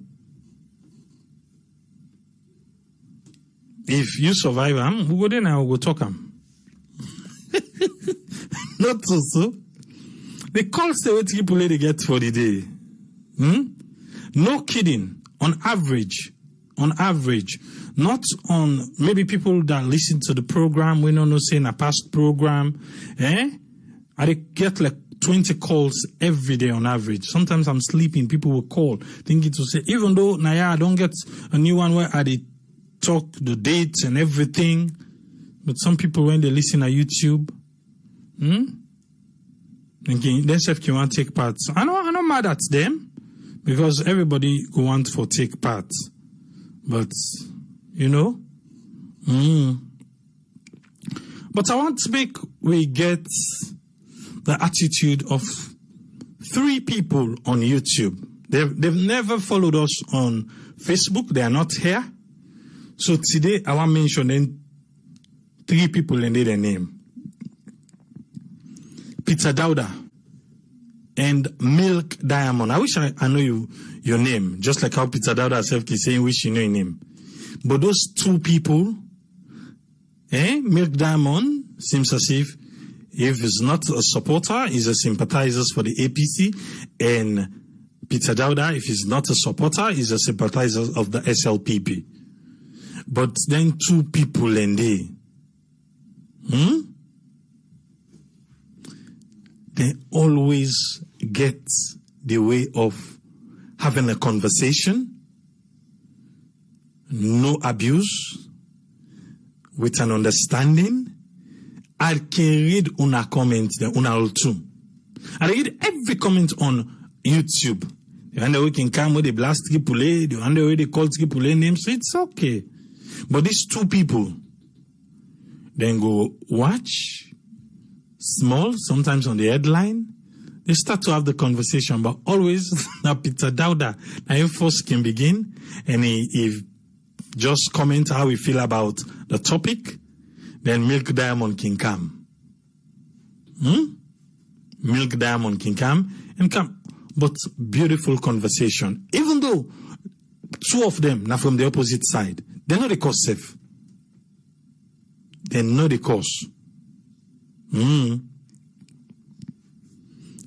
If you survive we go there now, we go talk Not so. The calls the way people they get for the day. No kidding. On average, not on maybe people that listen to the program, we don't know saying a past program, I get like 20 calls every day on average. Sometimes I'm sleeping, people will call, thinking to say, even though I don't get a new one where I talk the dates and everything, but some people when they listen to YouTube, thinking themselves can want to take part. I'm not mad at them. Because everybody want for take part. But, you know. But I want to make we get the attitude of 3 people on YouTube. They've never followed us on Facebook. They are not here. So today I want to mention 3 people and their name. Peter Dauda and Milk Diamond. I wish I know your name, just like how Peter Dauda herself is saying, wish you know your name. But those 2 people, Milk Diamond seems as if he's not a supporter, he's a sympathizer for the APC, and Peter Dauda, if he's not a supporter, he's a sympathizer of the SLPP. But then 2 people and they, they always get the way of having a conversation, no abuse, with an understanding. I can read una comment, una all too. I read every comment on YouTube. The one we can come with the blast Tripole, the one way they call Tripole names, it's okay. But these two people, then go watch, small, sometimes on the headline, they start to have the conversation, but always now Peter Dauda, now he first can begin, and he just comment how we feel about the topic, then Milk Diamond can come. Milk Diamond can come and come. But beautiful conversation. Even though two of them now from the opposite side, they know the cause safe. They know the cause.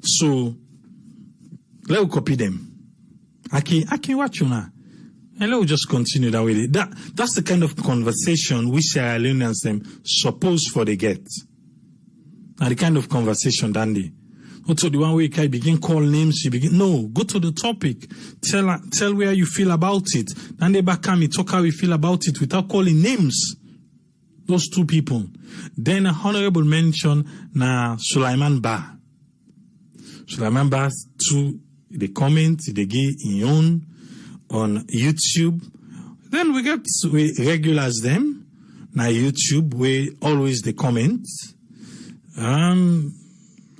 So let's copy them. I can watch you now. And let's just continue that way. That's the kind of conversation we Sierra Leoneans them suppose for they get. Now the kind of conversation, Dandy. Go to the one where you begin call names, you begin, no, go to the topic. Tell where you feel about it. Then they back come, talk how you feel about it without calling names. Those two people. Then a honorable mention na Sulaiman Ba. Sulaiman Ba to the comment, they give in own on YouTube. Then we regulars them. Na YouTube, we always the comment.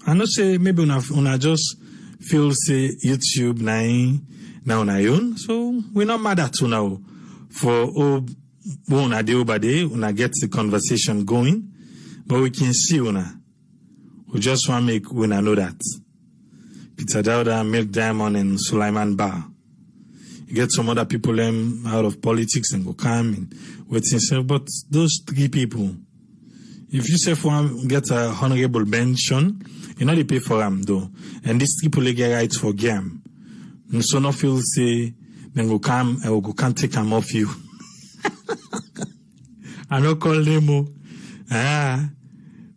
I know say maybe una just feel say YouTube now na own, so we're not mad at you now. For una day over day, una get the conversation going, but we can see una. We just want to make una know that Peter Dauda, Milk Diamond, and Sulaiman Ba. You get some other people out of politics and go come and wait and say, but those three people, if you say for them get a honorable mention, you know they pay for them though. And these people they get rights for game. And so no feel say then go come and go can't take them off you. I don't call them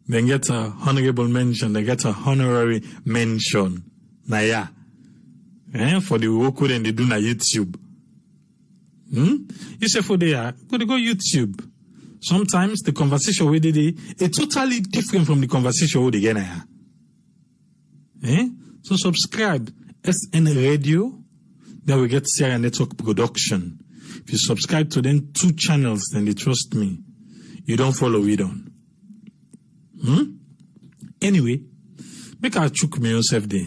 then get a honorable mention, they get a honorary mention. Now yeah. For the work and they do na YouTube. You say for they go YouTube. Sometimes the conversation we did it's totally different from the conversation we did here. So subscribe SN Radio, then we get Sierra Network Production. If you subscribe to them 2 channels, then they trust me. You don't follow, we don't. Anyway, make I chook me yourself there.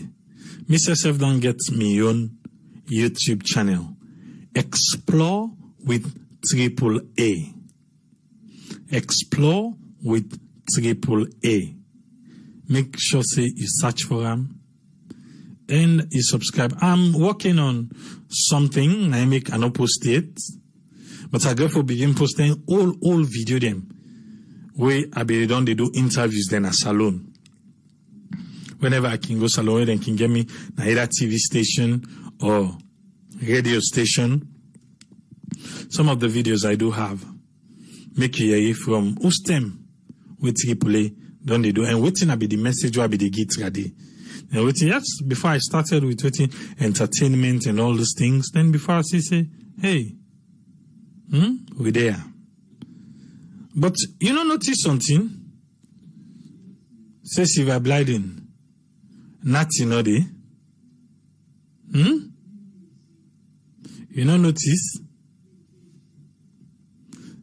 Mr. Self don't get me own YouTube channel. Explore with AAA. Explore with AAA. Make sure say you search for them and you subscribe. I'm working on something. I make an post it, but I go for begin posting all video them. Where I be done they do interviews then a salon. Whenever I can go salon, then can get me either TV station or radio station. Some of the videos I do have. Make you hear from Ustem with AAA, don't they do? And waiting I be the message or be the git ready. And waiting, yes, before I started with waiting entertainment and all those things, then before I say, hey, we there. But you know, notice something? Say Silver Blinding. Nothing, no day. You know, notice?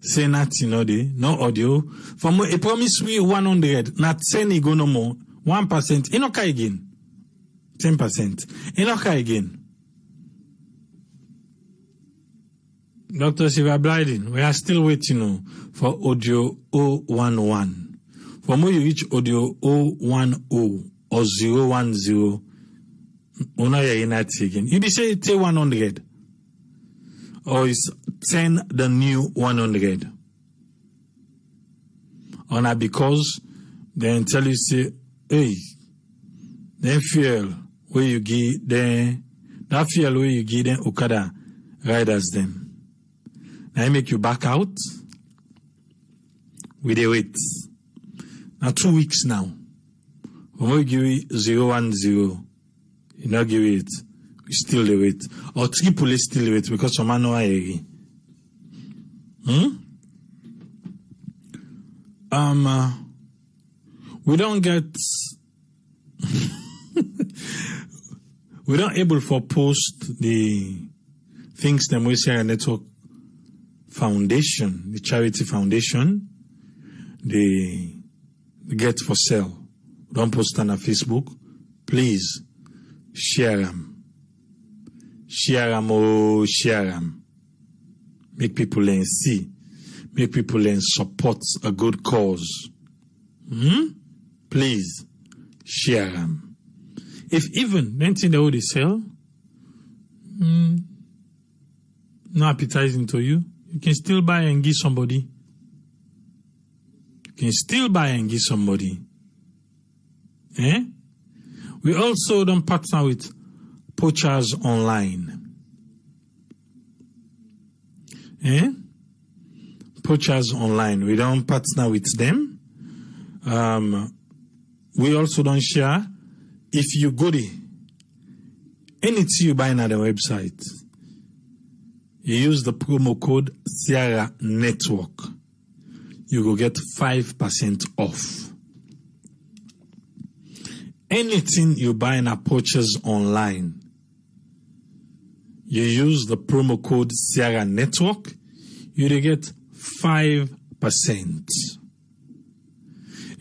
Say nothing, no day. No audio. From a promise we 100. Not 10 go no more. 1%. You know, again. 10%. You know, again. Dr. Silver Blinding, we are still waiting for audio 011. For more you reach audio 010 or 010, again. You be say it's 100. Or it's 10 the new 100. Or not because then tell you say, hey, then fuel where you give them, that fuel where you give them Okada riders them. Now I make you back out with a wait. Now 2 weeks now. When we give it 010, you not give it, we still do it. Or triple still do it because some man know I we don't get we don't able for post the things that we share network foundation, the charity foundation, the get for sale. Don't post on Facebook. Please share them. Share them, oh, share them. Make people learn see. Make people learn support a good cause. Please share them. If even anything they would sell, not appetizing to you, you can still buy and give somebody. You can still buy and give somebody. We also don't partner with Poachers Online. Poachers Online. We don't partner with them. We also don't share. If you go there, anything you buy on the website, you use the promo code Sierra Network, you will get 5% off. Anything you buy in a Poachers Online, you use the promo code Sierra Network, you will get 5%.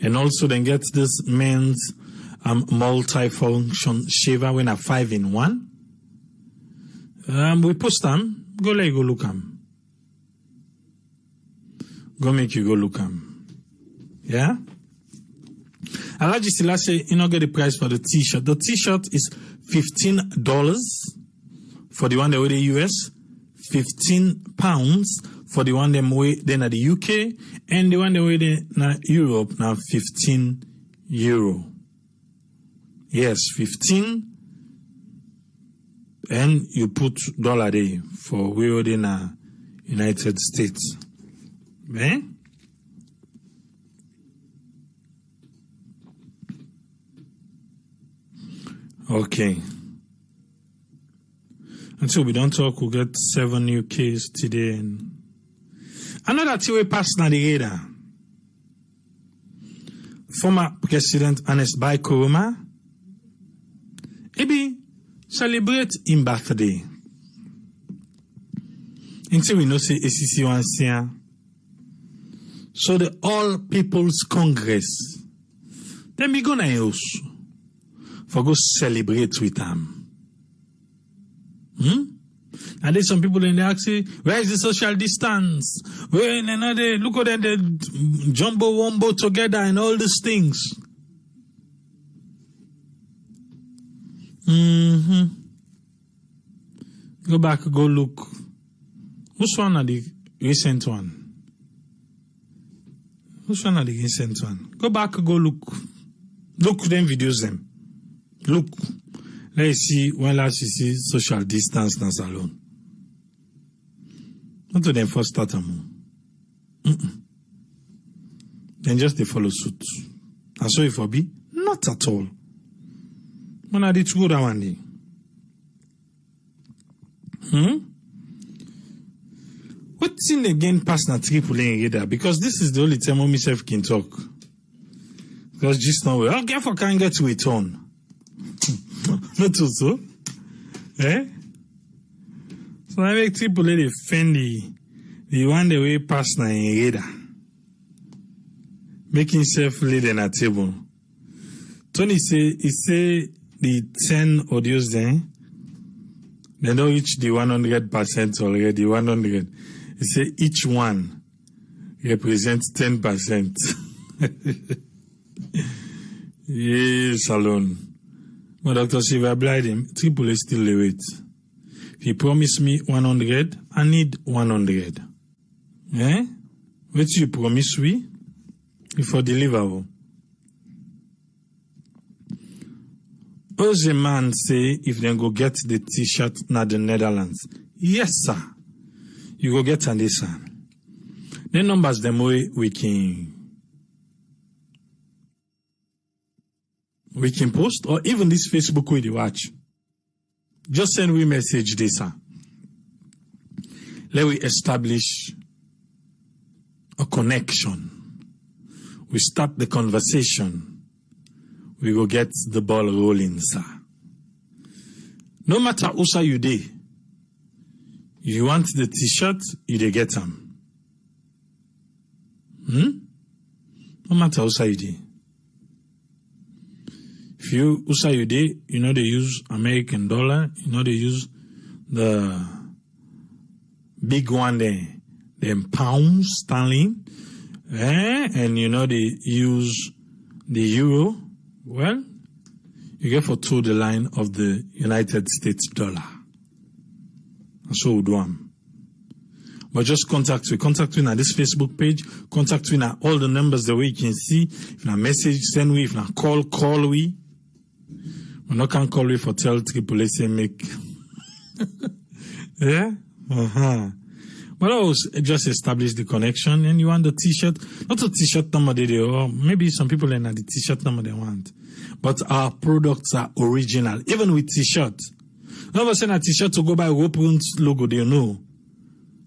And also then get this men's multi-function shaver when a 5-in-1. We post them. Go let you go look them. Go make you go look them. Yeah? Alaji Selassie, you know, get the price for the t-shirt. The t-shirt is $15 for the one that way the US, £15 for the one that way then at the UK, and the one that way in Europe now €15. Yes, 15, and you put dollar there for we are in the United States. Eh? Okay. Until we don't talk, we'll get 7 new cases today. And another thing we passed on the radar. Former President Ernest Bai Koroma celebrate his birthday. Until we know say ACC once here. So the All People's Congress, then we gonna use for go celebrate with them. And there's some people in there say, where is the social distance? Where in another look at the jumbo wombo together and all these things. Go back, go look. Which one are the recent one? Which one are the recent one? Go back, go look. Look them videos them. Look. Let's see when last you see social distance in salon. Not to them first start them. Then just they follow suit. And so if I be, not at all. When I did go that one day. What's in again past na triple in there? Because this is the only time I myself can talk. Because just now, I'll get for can't get to it on. Not also. Eh? So I make triple A defend the one the way past na in radar. Making himself lead in a table. Tony say the 10 audios there, they don't reach the 100% already, 100. He say each one represents 10%. Yes, alone. But Dr. Shiva blind him, triple A still the wait. If you promise me 100, I need 100. Eh? What you promise we? If I deliver. Oze man say if they go get the t-shirt na the Netherlands. Yes, sir. You go get on this one. The numbers them way we can. we can post, or even this Facebook we watch. Just send we message this. Let we establish a connection. We start the conversation. We go get the ball rolling, sir. No matter who say you dey, you want the t-shirt, you dey get them. No matter who say you dey. If you who say you dey, you know they use American dollar, you know they use the big one there, them pounds sterling, and you know they use the euro. Well, you get for two the line of the United States dollar. That's what we do. But just contact me on this Facebook page, contact me on all the numbers the way you can see. If na message, send we, if na call we. We not can call we for tell triple say make. Yeah? But I was just establish the connection, and you want the t-shirt, not a t-shirt number they or maybe some people in the t-shirt number they want. But our products are original, even with t-shirt. Never send a t-shirt to go by Roperunt's logo, they know.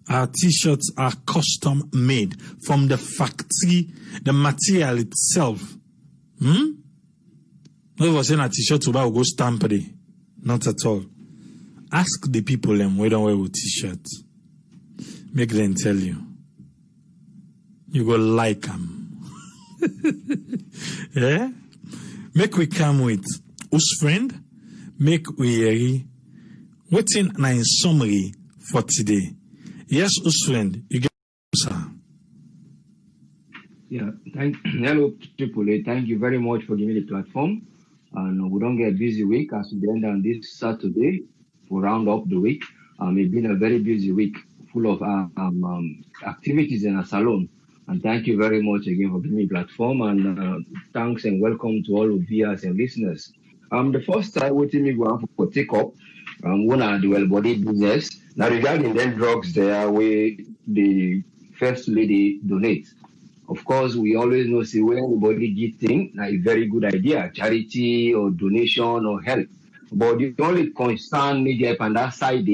Our t-shirts are custom made from the factory, the material itself. Never send a t-shirt to buy go stamp it. Not at all. Ask the people them we don't wear with t-shirts. Make them tell you. You go like them. Yeah? Make we come with us friend. Make we hear waiting in summary for today. Yes, us friend, you get sir. Yeah, hello Triple A. Thank you very much for giving me the platform. And we don't get busy week as we end on this Saturday for round up the week. It's been a very busy week full of activities in a salon. And thank you very much again for giving me a platform. And thanks and welcome to all of viewers and listeners. The first time we go for take up one of the well-body business. Now regarding them drugs there, where the first lady donates. Of course, we always know, see, when anybody give things, like a very good idea, charity or donation or help. But the only concern media on that side,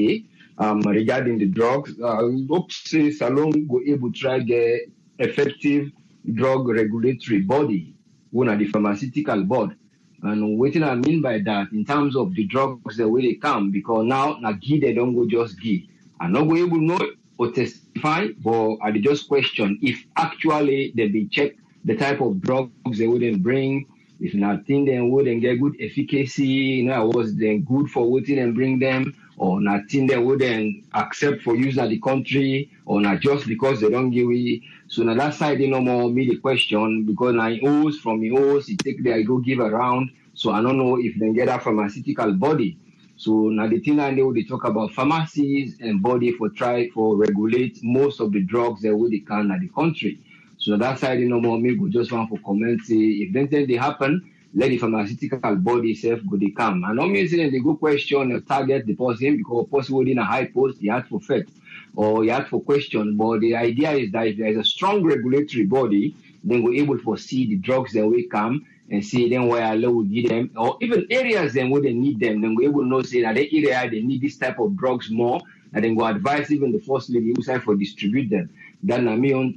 regarding the drugs, hope say Salon go able to try get effective drug regulatory body, one of the pharmaceutical board. And what I mean by that, in terms of the drugs, the way they come, because now give they don't go just give. I'm not going able to know or testify, but I just question if actually they be check the type of drugs they wouldn't bring, if nothing they wouldn't get good efficacy, you know, was then good for what they bring them, or nothing they wouldn't accept for use at the country, or not just because they don't give it. So now that side they no more me the question because now host from the host, it take there, I go give around. So I don't know if they get a pharmaceutical body. So now the thing I know they talk about pharmacies and body for try for regulate most of the drugs that we can at the country. So that side you know more me go just want for comment say if then they happen, let the pharmaceutical body itself go they come. And obviously they go question or target the person because possible in a high post he had for fact or he had for question. But the idea is that if there is a strong regulatory body, then we're able to see the drugs that will come and see them where Allah will give them, or even areas then where they need them, then we will know say that the area they need this type of drugs more, and then go advise even the first lady who side for distribute them. Then I mean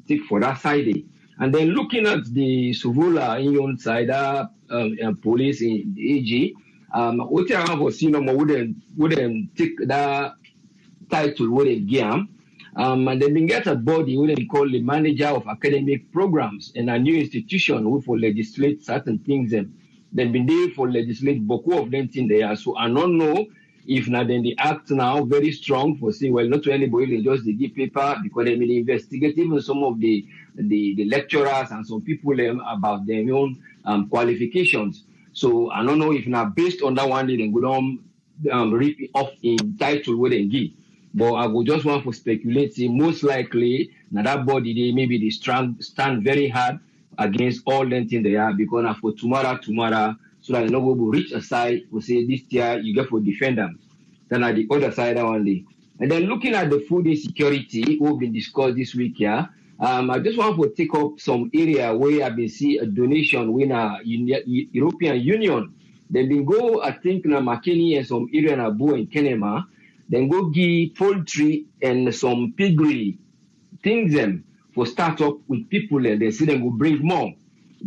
take for that side. And then looking at the Suvula in your side, police in the AG, what I have seen wouldn't take that title wouldn't give them. And they've been get a body who they call the manager of academic programs in a new institution who for legislate certain things. They've been there for legislate boku of them things there. So I don't know if now then the act now very strong for saying, well, not to anybody, they just they give paper because they may investigate even some of the lecturers and some people about their own qualifications. So I don't know if now based on that one, they then go down rip off in title where they give. But I would just want to speculate, say most likely now that body they maybe they stand very hard against all them things they are because now for tomorrow, so that no will reach a side will say this year you get for defend them. Then at the other side that one day. And then looking at the food insecurity we've been discussed this week here, I just want to take up some area where I've been see a donation with European Union. Then been go, I think, na Makeni and some area na Abu and Kenema. Then go give poultry and some piggery things them for start up with people and they see them will bring more.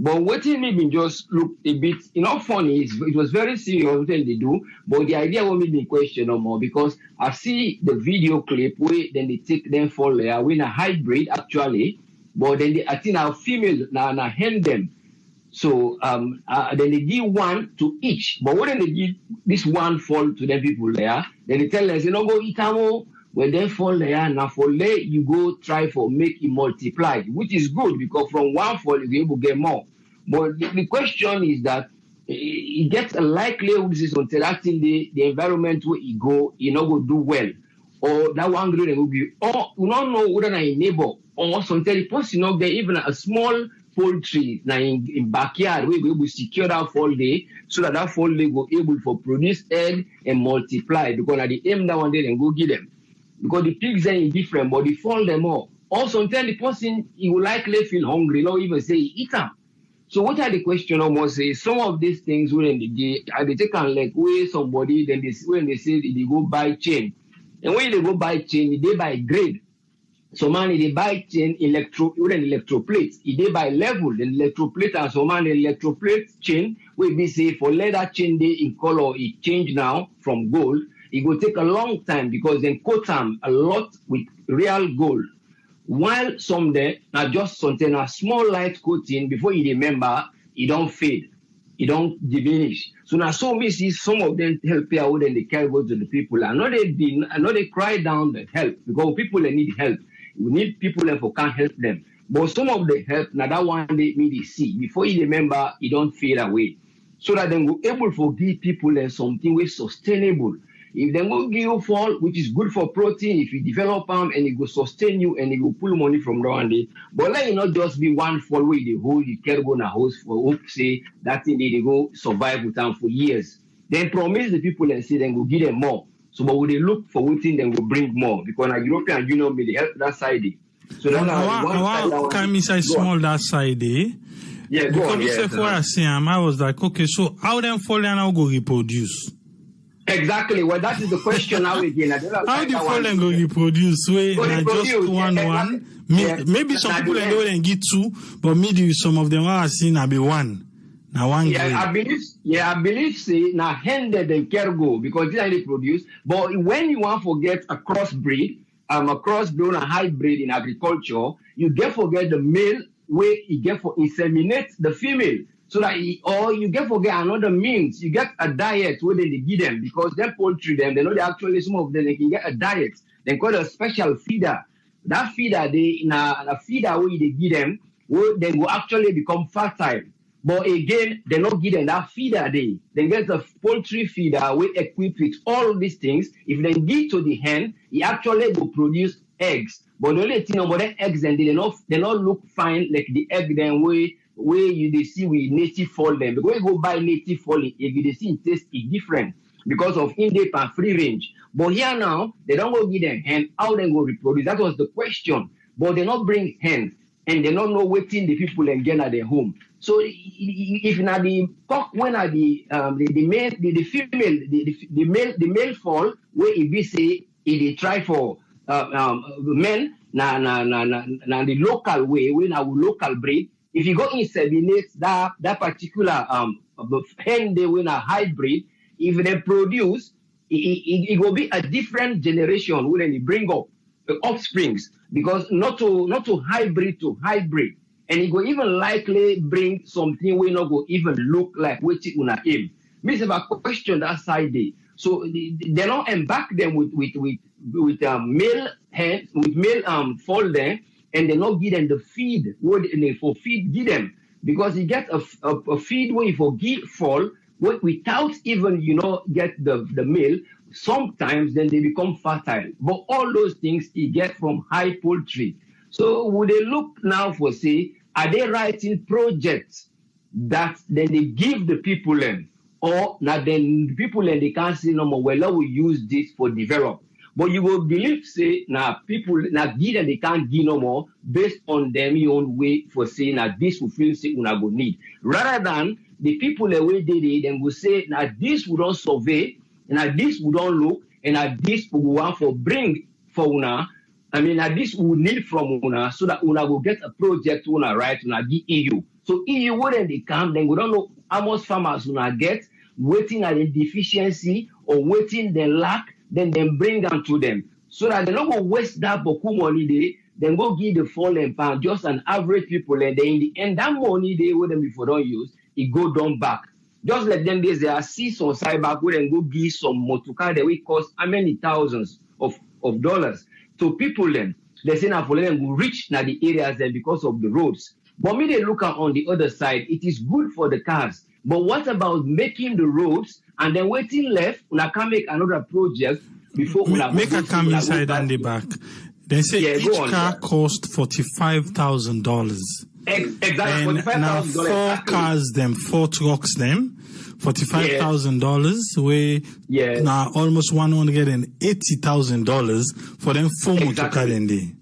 But what it made me just look a bit, funny. It was very serious what they do, but the idea won't make me question no more because I see the video clip where then they take them for layer, when a hybrid actually, but then I think our female now hand them. So then they give one to each. But when they give this one fall to the people there, then they tell us, go eat them. When they fall there, now for lay, you go try for make it multiply, which is good because from one fall you able to get more. But the question is that it gets a likelihood is until acting the environment where you go, go do well. Or that one grade will be, or you don't know whether a neighbor or something the person get even a small poultry now in backyard where we will secure that fall day so that fall day will able for produce egg and multiply because at the aim that one day then go give them. Because the pigs are different, but they fall them all. Also, tell the person he will likely feel hungry, not even say eat them. So what are the question almost say some of these things when they take on like where somebody then when they say they go buy chain. And when they go buy chain, they buy grade. So man they buy chain electroplate. They buy level, then electroplate and so man electroplate chain will be say for leather chain they in color it change now from gold. It will take a long time because then coat them a lot with real gold. While some there now just something a small light coating before you remember, it don't fade, it don't diminish. So now so we see some of them help here when they carry go to the people. I know they cry down the help because people they need help. We need people that can't help them. But some of the help now that one they need to see before you remember, it don't fade away. So that then we're able to give people something which sustainable. If they go give you fall, which is good for protein, if you develop them and it will sustain you and it will pull money from now and then. But let it not just be one fall where they hold you carry go na host for hope say that thing they go survive with them for years. Then promise the people and say then go give them more. So but when they look for one thing, then will bring more because the European Union may help that side. So that's one can me say small that side. Yeah, go on. Because before I see him, I was like, okay, so how them fall now go reproduce? Exactly. Well, that is the question now again. How do fallen go reproduce? Just one. Maybe some people don't get two, but maybe some of them are seen to be one. Now one. I believe say now handed and cargo because they only produce. But when you want to forget a crossbreed, a hybrid in agriculture, you get forget the male where you get for inseminate the female. So that or you get forget another means. You get a diet where they give them because they poultry them. They know they actually some of them they can get a diet. They call it a special feeder. That feeder they in a feeder where they give them, where they will actually become fertile. But again, they not give them that feeder they get a poultry feeder where equipped with all these things. If they give to the hen, it actually will produce eggs. But the only thing about the eggs and they not look fine like the egg then where you they see with native fall them. Because when you go buy native fall, if you see it taste is different because of in-depth and free range. But here now, they don't go give them hen, how they go reproduce. That was the question. But they not bring hens and they don't know waiting the people and get at their home. So if now the cock when are the male the female the male fall where if we say if they try for men na the local way when our local breed. If you go inseminate that particular hen they win a hybrid, if they produce, it will be a different generation when they bring up offsprings because not to hybrid to hybrid, and it will even likely bring something we not go even look like what it una aim. Means if I question that side day, so they don't embark them with male hen with male fall there. And they not give them the feed what they for feed give them because you get a feed where you for give fall without even get the male. Sometimes then they become fertile. But all those things you get from high poultry. So would they look now for say are they writing projects that then they give the people them or now then the people and they can't say no more well I will use this for develop. But you will believe, say, now people, now give them, they can't give no more based on them own way for saying that this will feel say una go need. Rather than the people the way they did, then will say, now this we don't survey, and now this we don't look, and now this we want for bring for una. I mean, now this we need from una so that una will get a project una right, una give EU. So EU, when they come, then we don't know how much farmers una get, waiting at the deficiency or waiting the lack, then bring them to them. So that they don't go waste that boku money they, then go give the fallen pound, just an average people, and then in the end, that money they would them before don't use, it go down back. Just let them they are see some cyber go and go give some motocar that will cost how many thousands of dollars to people then. They say now for them will reach now the areas then because of the roads. But me they look at on the other side, it is good for the cars. But what about making the roads and then waiting left, una can make another project before una make a come inside and the back. They say each car cost $45,000. Exactly, $45,000. Now 4 cars them, 4 trucks them, $45,000. We now almost $180,000 for them 4 motor car in there.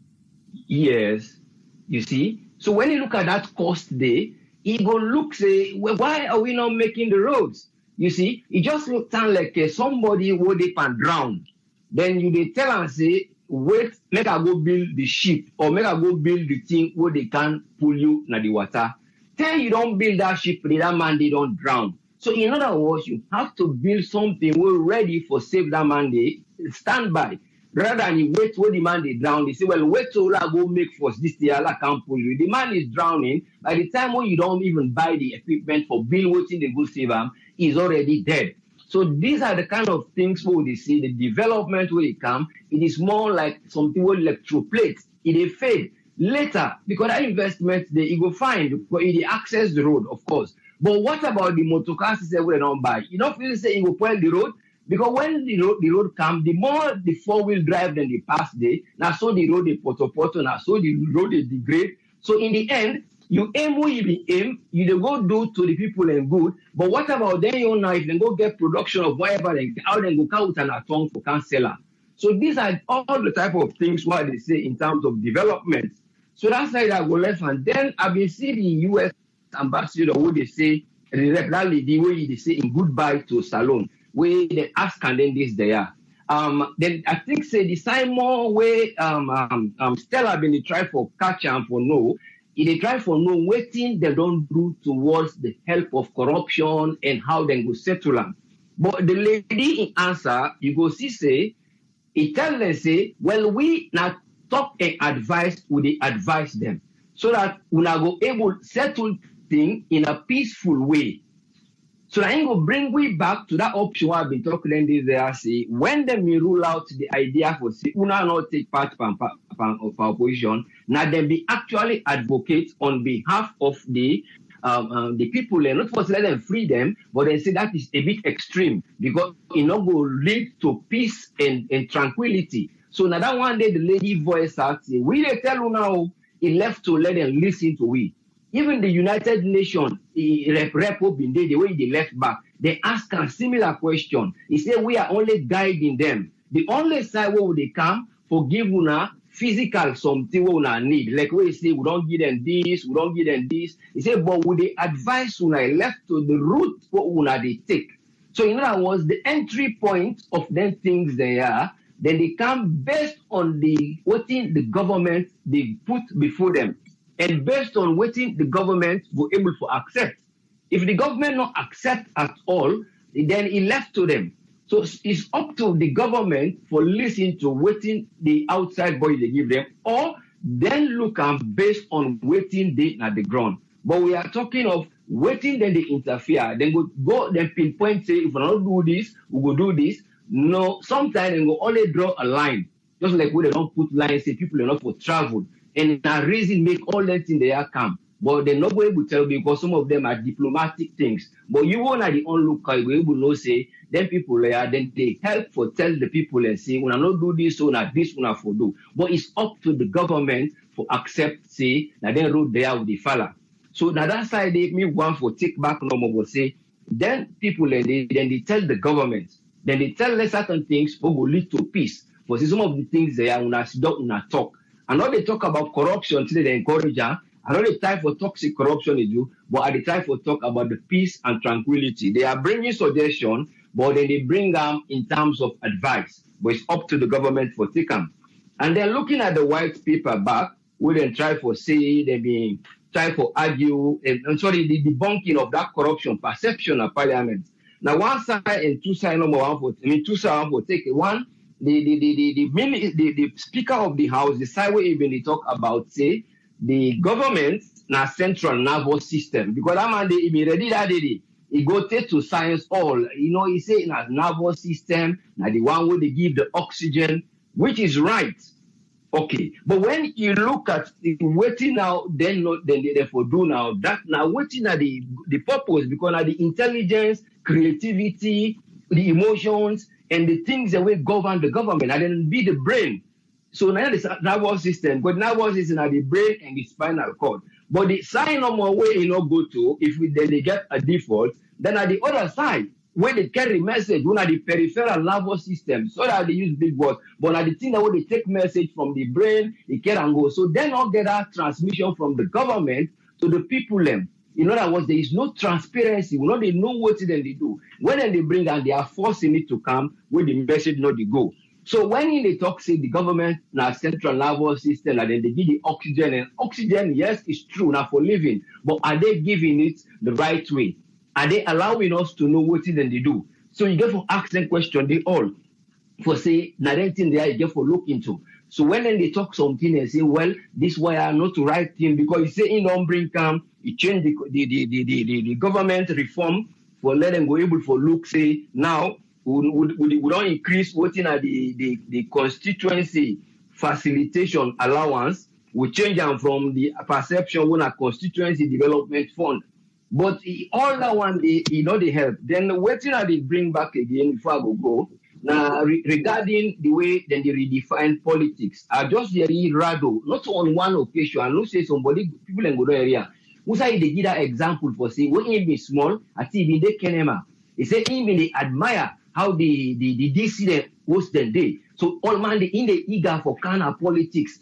Yes, you see. So when you look at that cost there, he go look say, well, why are we not making the roads? You see, it just looks like somebody would up and drown. Then you they tell and say, wait, make I go build the ship or make I go build the thing where they can pull you na the water. Tell you don't build that ship, that man they don't drown. So in other words, you have to build something we're ready for save that man they stand by. Rather than you wait where the man they drown, they say, well, wait till I go make first this day, I can't pull you. The man is drowning. By the time when you don't even buy the equipment for build waiting the good save him, he's already dead. So these are the kind of things where they see the development where it come. It is more like something with electroplate. It fade later because that investment it go find because it access the road, of course. But what about the motor cars where they don't buy? You don't feel say it will point the road. Because when the road come, the more the 4-wheel drive than the past day, now so the road is poto, now so the road is degrade. So in the end, you aim where you aim, you go do to the people and good. But what about then you now if they go get production of whatever they out and go count and atone for canceller. So these are all the type of things what they say in terms of development. So that's why I go left and then I've been seeing the US ambassador who they say the way they say in goodbye to Salon. Where they ask and then this there. Then I think say the Simon way Stella been try for catch and for no, they try for no waiting they don't do towards the help of corruption and how they go settle them. But the lady in answer, you go see say, he tell them say, well we not talk and advise, would they advise them so that we not go able to settle things in a peaceful way. So I go bring we back to that option I've been talking in this there. Say when them rule out the idea for say una not take part of opposition, now them be actually advocate on behalf of the people and not for let them free them, but they say that is a bit extreme because it not go lead to peace and tranquility. So now that one day the lady voice out say we they tell you now it left to let them listen to we. Even the United Nations, Repo Binde, the way they left back, they ask a similar question. He said, we are only guiding them. The only side where they come, forgive una physical something we una need. Like we say, we don't give them this, we don't give them this. He said, but would they advise una left to the route what una they take? So in other words, the entry point of them things they are, then they come based on the what the government they put before them. And based on waiting the government were able to accept. If the government not accept at all, then it left to them. So it's up to the government for listening to waiting the outside body they give them, or then look based on waiting they at the ground. But we are talking of waiting, then they interfere, then go then pinpoint say if we don't do this, we will do this. No, sometimes they will only draw a line, just like when they don't put lines, say people are not for travel. And a reason make all that in there come. But they're not able to tell because some of them are diplomatic things. But you won't at the onlooker, you able to say, then people are, then they help for tell the people and say, when I not do this, so not this, when I for do. But it's up to the government for accept, say, that they road there with the fella. So now that side, they me one for take back no more, but say, then people, then they tell the government, then they tell them certain things who will lead to peace. For some of the things there, una talk. And not they talk about corruption today, they encourage her. I know the time for toxic corruption is do, but at the time for talk about the peace and tranquility. They are bringing suggestions, but then they bring them in terms of advice. But it's up to the government for take them. And they're looking at the white paper back, we then try for say, they be try for argue, the debunking of that corruption perception of parliament. Now one side and two side number one for two side one for take one. The speaker of the house, the side where even they talk about say the government na central nervous system because that man they ready that day. He go take to science all. You know, he say na nervous system, na the one where they give the oxygen, which is right. Okay, but when you look at the waiting now, then they therefore do now that now waiting at the purpose because now the intelligence, creativity, the emotions, and the things that will govern the government, and then be the brain. So now the nervous system, but nervous system are the brain and the spinal cord. But the side no more way you know go to if then they get a default, then at the other side, where they carry message, one at the peripheral nervous system, so that they use big words, but at the thing that when they take message from the brain, it can and go. So then all get that transmission from the government to the people them. In other words, there is no transparency. We know they know what then they do. When they bring and they are forcing it to come, where the message not they go. So when they talk, say the government now central nervous system, and then they give the oxygen, and oxygen, yes, it's true now for living, but are they giving it the right way? Are they allowing us to know what it then they do? So you get for ask them question, they all for say nothing there you get for look into. So when then they talk something and say, well, this why are not the right thing because you say in don't bring come, it change the government reform for let them go able for look say now we don't increase what in the constituency facilitation allowance, we change them from the perception when a constituency development fund. But all that one, they help. Then waiting that they bring back again before I go. Now, regarding the way then they redefine politics, I just hear Rado, not on one occasion, I know say somebody, people in go area, who say they give that example for say, when he be small, I see even they can he say even they admire how the DC they host them day. So all man, they in the eager for kind of politics,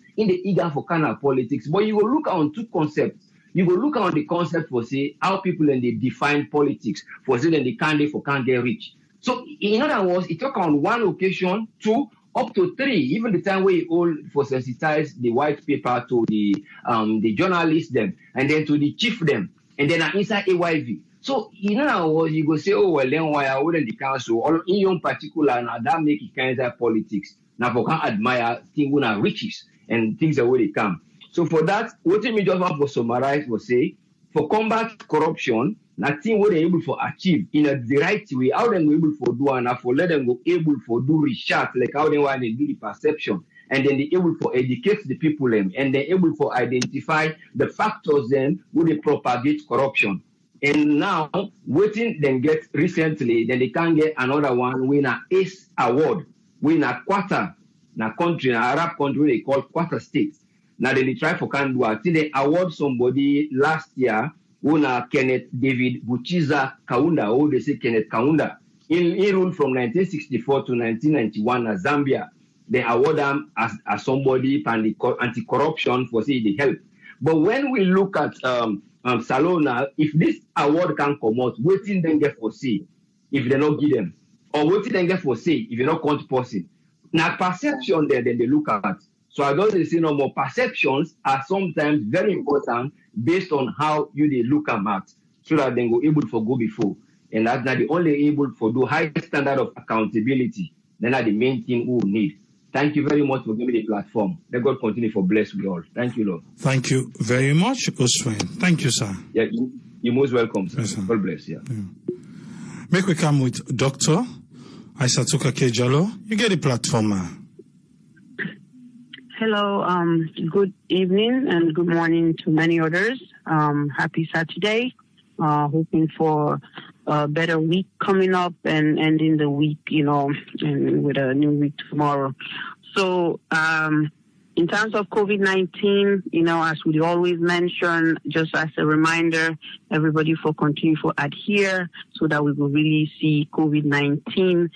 But you will look on two concepts. You will look on the concept for say how people and they define politics for say that they can't get rich. So in other words, it took on one occasion, 2 up to 3, even the time where you all for sensitize the white paper to the journalists them and then to the chief them and then inside AYV. So in other words, you go say, oh well then why I wouldn't the council or in your particular now that make it kind of politics. Now for can admire things when riches and things that way they come. So for that, what me just want to summarize was say, for combat corruption, nothing what they able to achieve in the right way, how they able to do and for let them go able to do research, like how they want to do the perception, and then they able to educate the people them, and they able to identify the factors then would they propagate corruption. And now, waiting then get recently, then they can get another one, win an ACE award, win a quarter, na country, an Arab country they call quarter states. Now they try for can do. I think they award somebody last year, who Kenneth David Buchiza Kaunda, or they say Kenneth Kaunda. In ruled from 1964 to 1991 as Zambia. They award them as somebody anti-corruption for say the help. But when we look at Salona, if this award can come out, waiting then get for say if they not give them, or waiting then get for say if you not count person. Now perception there, then they look at. So I don't say no more. Perceptions are sometimes very important based on how they look at, so that they go able to go before. And that's not the only able to do high standard of accountability. Then are the main thing we need. Thank you very much for giving me the platform. Let God continue for bless we all. Thank you, Lord. Thank you very much, Oswin. Thank you, sir. Yeah, you're most welcome, sir. Yes, sir. God bless you. Yeah. Make we come with Dr. Aisatuka Kejalo. You get the platform, man. Hello, good evening and good morning to many others. Happy Saturday. Hoping for a better week coming up and ending the week, and with a new week tomorrow. So, in terms of COVID-19, as we always mention, just as a reminder, everybody for continue to adhere so that we will really see COVID-19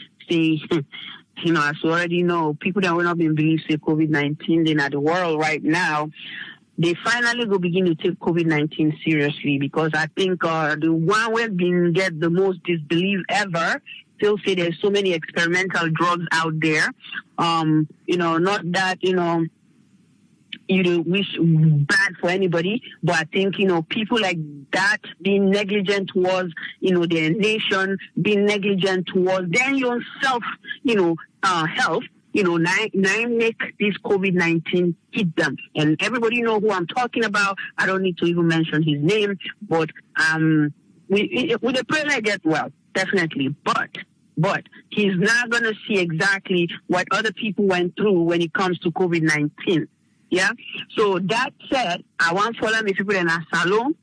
as you already know, people that will not be believe say COVID-19 in the world right now, they finally go begin to take COVID-19 seriously, because I think the one we've been get the most disbelief ever. Still say there's so many experimental drugs out there. Not that, you wish bad for anybody, but I think, people like that being negligent towards, their nation, being negligent towards their own self, health, make this COVID-19 hit them. And everybody know who I'm talking about. I don't need to even mention his name, but with the prayer get well, definitely. But he's not going to see exactly what other people went through when it comes to COVID-19. Yeah. So that said, I want to follow my people in a salon,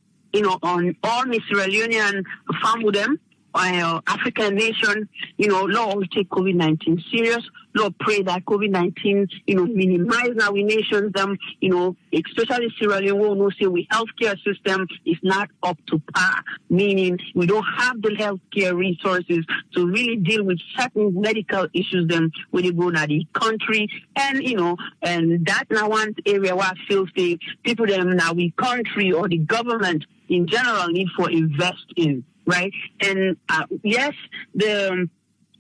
on all my Sierra Leonean farm with them, African nation, Lord, we take COVID-19 serious. Lord, pray that COVID-19, minimize our nations, especially Sierra Leone, we say we healthcare system is not up to par, meaning we don't have the healthcare resources to really deal with certain medical issues when you go to the country. And, and that now one area where I feel say people now we country or the government in general need for invest in. Right. And yes, the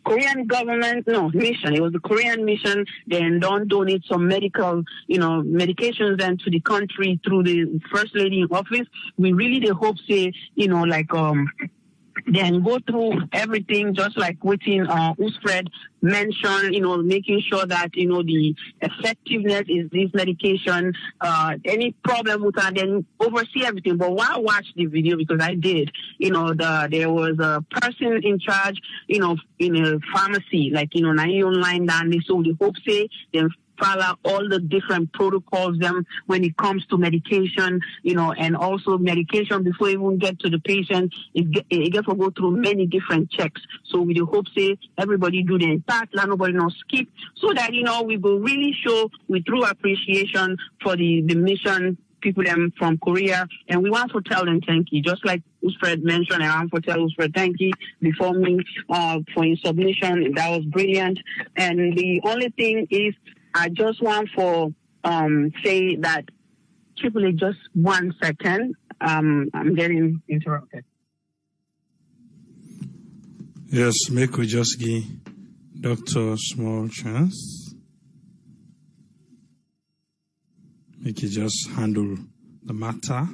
Korean government, mission, it was the Korean mission, then don't donate some medical, medications then to the country through the First Lady in office. We really hope say, then go through everything just like within Usfred mentioned, making sure that, the effectiveness is this medication, any problem with that, then oversee everything. But while I watched the video, because I did, there was a person in charge, in a pharmacy, like, online down there. So the hope say, then follow all the different protocols when it comes to medication, and also medication before you even get to the patient, it gets to go through many different checks. So we hope say everybody do the impact, nobody no skip, so that, we will really show with true appreciation for the mission people from Korea, and we want to tell them thank you, just like Usfred mentioned. I want to tell Usfred thank you before me for his submission. That was brilliant. And the only thing is, I just want to say that Triple A, just 1 second. I'm getting interrupted. Yes, make we just give Doctor a small chance. Make you just handle the matter.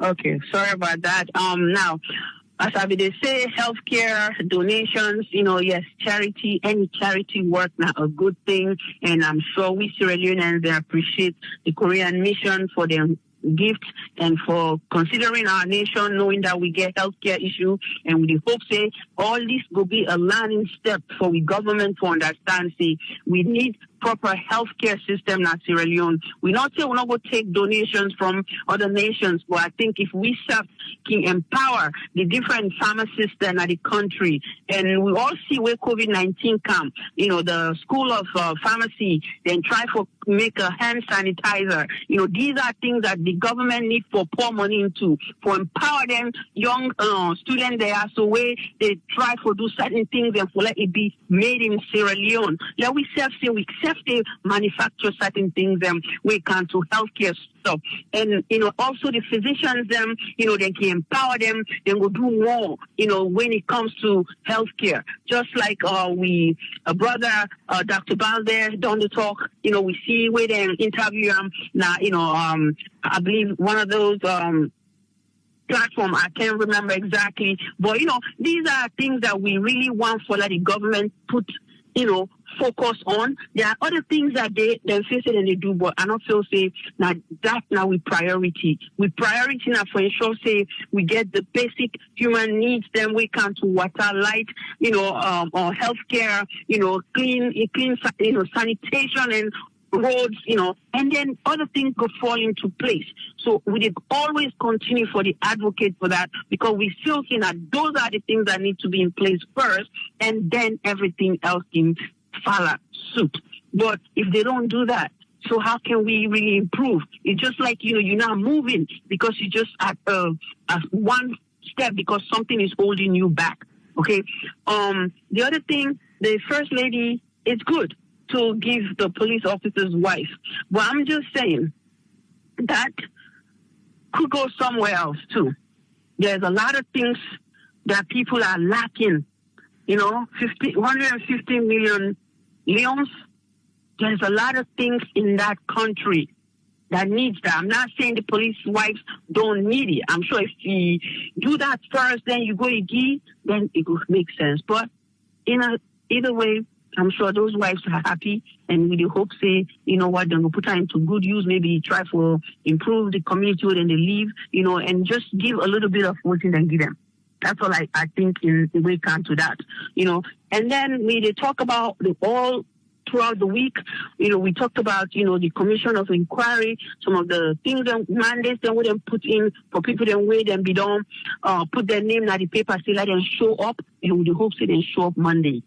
Okay, sorry about that. Now, as I would say, healthcare donations, yes, charity, any charity work now a good thing, and I'm sure we Sierra Leoneans they appreciate the Korean mission for their gift and for considering our nation, knowing that we get healthcare issue, and we hope say all this will be a learning step for the government to understand. See, we need proper healthcare system in Sierra Leone. We not say we're not going to take donations from other nations, but I think if we can empower the different pharmacists in the country, and we all see where COVID-19 come, the School of Pharmacy, then try for make a hand sanitizer. These are things that the government need for pour money into, for empower them young students there, so where they try for do certain things and for let it be made in Sierra Leone. Yeah, we they manufacture certain things we can to healthcare stuff. And also the physicians they can empower them, they will do more, when it comes to healthcare. Just like brother Dr. Balder done the talk, we see where they interview now, I believe one of those platform, I can't remember exactly, but these are things that we really want for the government put focus on. There are other things that they face it and they do, but I don't feel say now that now we priority. We priority now for ensure say we get the basic human needs, then we come to water, light, or healthcare, clean sanitation and roads, and then other things could fall into place. So we did always continue for the advocate for that, because we still think that those are the things that need to be in place first, and then everything else can follow suit. But if they don't do that, so how can we really improve? It's just like, you're not moving because you just at one step because something is holding you back. Okay. The other thing, the First Lady, it's good to give the police officer's wife, but I'm just saying that could go somewhere else too. There's a lot of things that people are lacking. 150 million Leons. There's a lot of things in that country that needs that. I'm not saying the police wives don't need it. I'm sure if you do that first, then you go again, then it will make sense. But either way, I'm sure those wives are happy, and with the hope, say, they're going to put her into good use, maybe try to improve the community when they leave, and just give a little bit of what they give them. That's all I think in the way come to that, And then they talk about all throughout the week, we talked about, the commission of inquiry, some of the things and mandates that we then put in for people then wait and be done, put their name in the paper, say let them show up, and with the hopes they then show up Monday.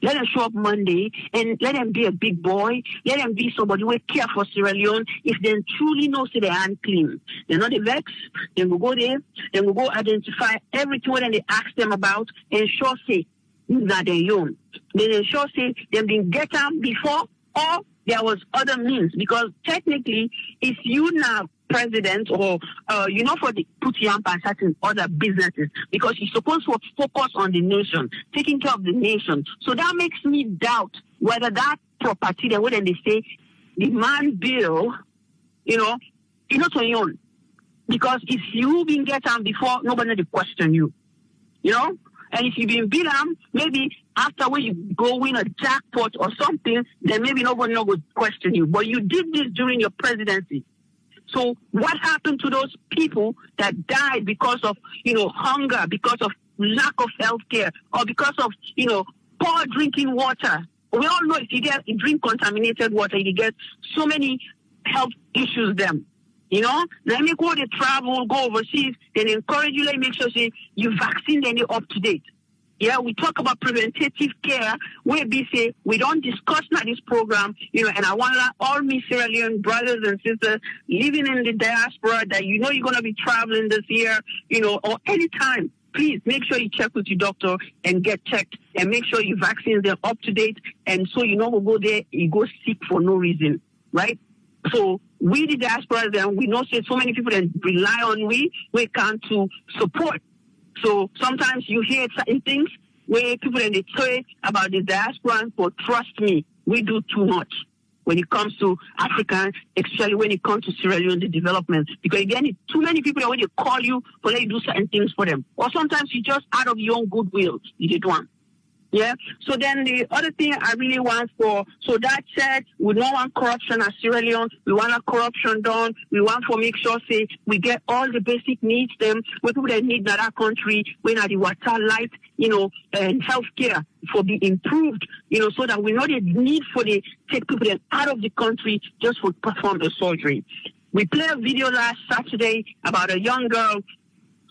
Let them show up Monday and let them be a big boy. Let them be somebody who care for Sierra Leone. If they truly know say they aren't clean, they're not the vex, then we'll go there, then we'll go identify everything that they ask them about and sure say that they're own. Then sure say they've been get out before or there was other means, because technically if you now president or for the put your and certain other businesses, because you're supposed to focus on the nation, taking care of the nation. So that makes me doubt whether that property, then when they say demand bill, it's not on your own. Because if you've been get on before, nobody will question you. And if you've been beat on, maybe after when you go win a jackpot or something, then maybe nobody will question you. But you did this during your presidency. So what happened to those people that died because of, hunger, because of lack of health care, or because of, poor drinking water? We all know if you drink contaminated water, you get so many health issues then. Let me go to travel, go overseas, then encourage you, make sure say you vaccine, then you're up to date. Yeah, we talk about preventative care, where we say we don't discuss now this program, and I want all my Sierra Leone brothers and sisters living in the diaspora that you're going to be traveling this year, or anytime. Please make sure you check with your doctor and get checked, and make sure your vaccines are up to date, and so we'll go there, you go sick for no reason, right? So we the diaspora, then we know say so many people that rely on we can't to support. So sometimes you hear certain things where people they say about the diaspora, but trust me, we do too much when it comes to Africa, especially when it comes to Sierra Leone, the development. Because again, too many people that when they call you for let you do certain things for them. Or sometimes you just out of your own goodwill, you did one. Yeah. So then the other thing I really want so that said, we don't want corruption at Sierra Leone. We want a corruption done. We want to make sure, say, we get all the basic needs them, where people that need that country, when the water, light, and healthcare for be improved, so that we know the need for the take people out of the country just for perform the surgery. We played a video last Saturday about a young girl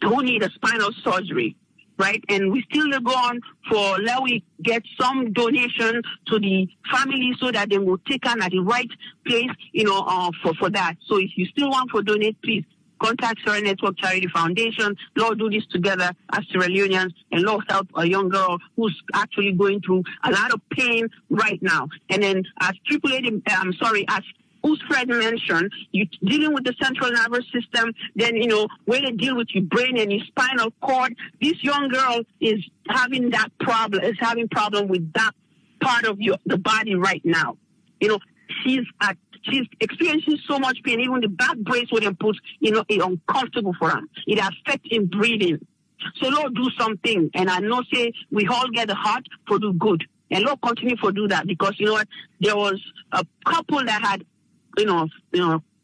who need a spinal surgery. Right, and we still go on for let we get some donation to the family so that they will take on at the right place, for that. So if you still want to donate, please contact Sierra Network Charity Foundation. Lord, do this together as Sierra Leoneans, and Lord help a young girl who's actually going through a lot of pain right now. And then as as who's Fred mentioned, you dealing with the central nervous system, then, when they deal with your brain and your spinal cord, this young girl is having that problem, problem with that part of the body right now. She's experiencing so much pain, even the back brace would put, it's uncomfortable for her. It affects in breathing. So Lord, do something. And I know, say, we all get the heart for do good. And Lord, continue to do that, because, there was a couple that had,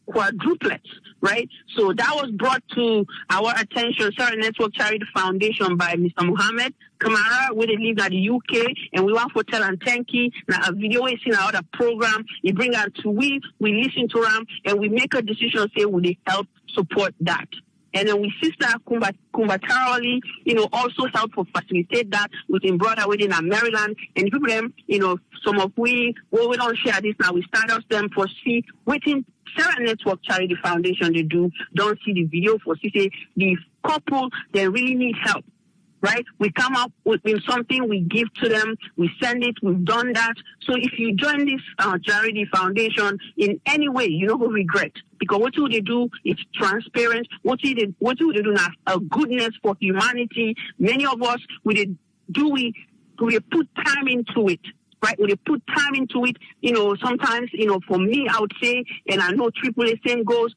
quadruplets, right? So that was brought to our attention, Sierra Network Charity Foundation, by Mr. Mohammed Kamara, where they live at the UK, and we want to tell and thank you. Now a video is in our other program. You bring out to we listen to them, and we make a decision, say, will they help support that? And then we sister combatarily, also help to facilitate that within brother within Maryland. And people them, some of we don't share this now. We start us them for see within Sarah Network Charity Foundation they do. Don't see the video for see say the couple they really need help. Right? We come up with something, we give to them, we send it, we've done that. So if you join this charity foundation in any way, you don't regret. Because what do they do? It's transparent. What do they do now? A goodness for humanity. Many of us, we put time into it. Right? We put time into it. Sometimes, for me, I would say, and I know AAA same goes,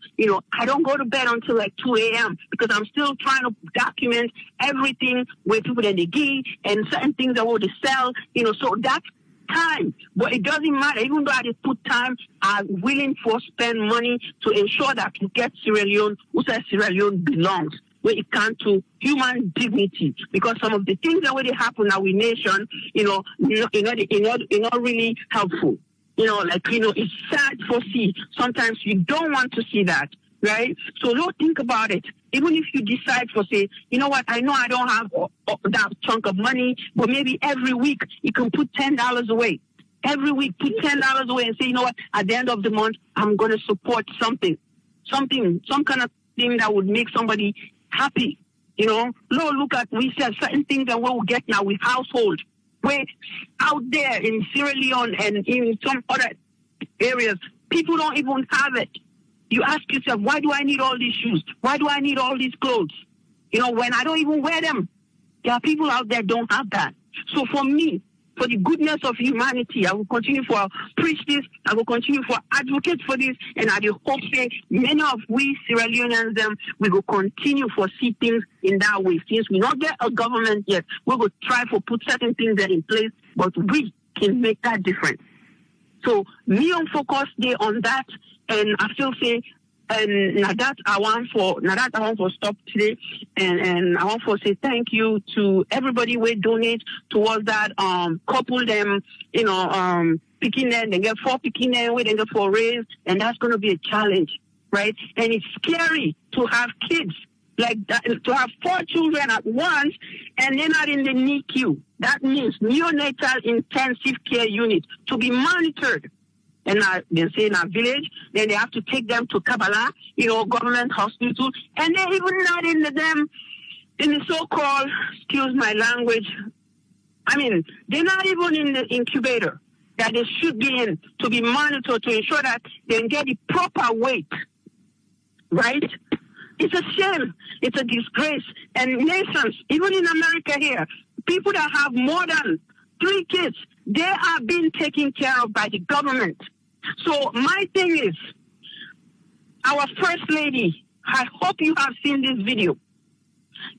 I don't go to bed until like 2 a.m. because I'm still trying to document everything where people that they give and certain things that want to sell, so that's time. But it doesn't matter. Even though I just put time, I'm willing to spend money to ensure that we get Sierra Leone, who says Sierra Leone belongs. Where it comes to human dignity, because some of the things that already happen in our nation, not really helpful. It's sad to see. Sometimes you don't want to see that, right? So don't think about it. Even if you decide to say, you know what, I know I don't have that chunk of money, but maybe every week you can put $10 away. Every week, put $10 away and say, you know what, at the end of the month, I'm going to support some kind of thing that would make somebody happy. Look at, we said certain things that we'll get now with household. Where out there in Sierra Leone and in some other areas, people don't even have it. You ask yourself, why do I need all these shoes? Why do I need all these clothes? When I don't even wear them. There are people out there don't have that. So for me, for the goodness of humanity, I will continue to preach this. I will continue to advocate for this. And I hope that many of we Sierra Leoneans, we will continue to see things in that way. Since we not get a government yet, we will try to put certain things there in place, but we can make that difference. So me on focus there on that, and I still say, and now that I want to stop today, and I want to say thank you to everybody who donate towards that. Couple them, picking them, they get 4 picking them, wait and get 4 raised, and that's going to be a challenge, right? And it's scary to have kids like that, to have 4 children at once, and they're not in the NICU. That means neonatal intensive care unit to be monitored. And they say in our village, then they have to take them to Kabbalah, government hospital, and they're even not in the so-called, excuse my language, they're not even in the incubator that they should be in to be monitored to ensure that they get the proper weight, right? It's a shame. It's a disgrace. And nations, even in America here, people that have more than 3 kids, they are being taken care of by the government. So my thing is, our First Lady, I hope you have seen this video.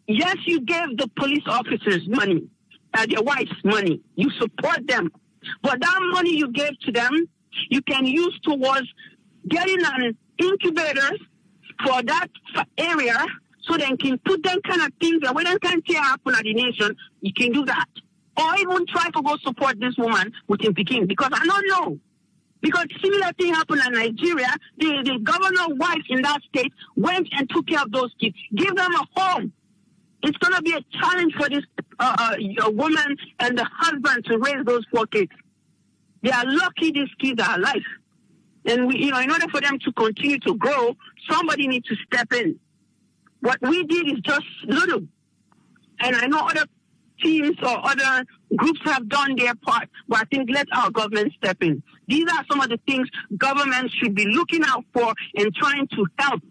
Yes, you gave the police officers money, their wives money. You support them. But that money you gave to them, you can use towards getting an incubator for that area so they can put them kind of things that when they can tear happen at the nation, you can do that. Or even try to go support this woman within Peking, because I don't know. Because similar thing happened in Nigeria. The governor's wife in that state went and took care of those kids. Give them a home. It's going to be a challenge for this woman and the husband to raise those 4 kids. They are lucky these kids are alive. And we, in order for them to continue to grow, somebody needs to step in. What we did is just little. And I know other teams or other groups have done their part, but I think let our government step in. These are some of the things governments should be looking out for and trying to help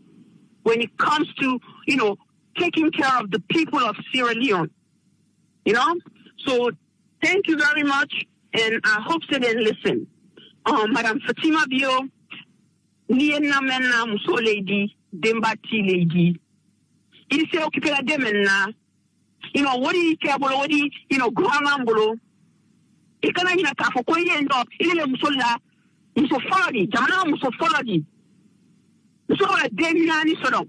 when it comes to, taking care of the people of Sierra Leone. So thank you very much, and I hope that they listen. Madam Fatima Bio, Niena Mena Muso Lady, Dembati Lady. Il s'est occupé la demena. What do you care about? What do you, Guanambulo? It can I have for Koyen dog, il est Musola, Musofadi, Jamana Musofadi. So a Demiani Sodom.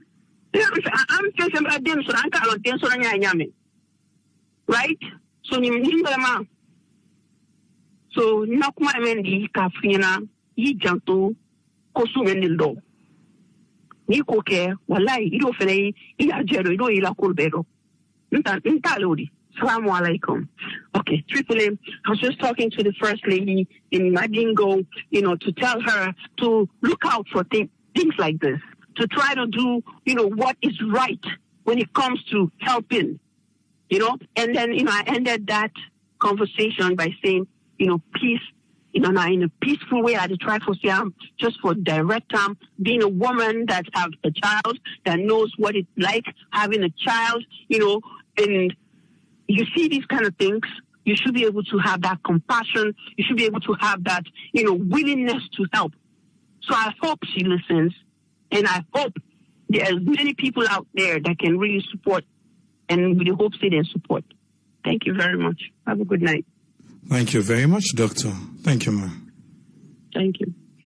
I'm facing a dim so I can't dance on Yami. Right? So you so knock my mendi Kafina, Yijanto, Kosumenildo. Niko ke wallahi ido fele iya jero ido ila kulbero. Ntalodi. Assalamu alaikum. Okay, Triple M, I was just talking to the First Lady in Madingo, to tell her to look out for things like this, to try to do, what is right when it comes to helping, And then, I ended that conversation by saying, peace, now in a peaceful way, I try for Siam, just for direct being a woman that has a child, that knows what it's like having a child, and you see these kind of things, you should be able to have that compassion, you should be able to have that, willingness to help. So I hope she listens, and I hope there's many people out there that can really support, and we hope they can support. Thank you very much. Have a good night. Thank you very much, Doctor. Thank you, ma'am. Thank you.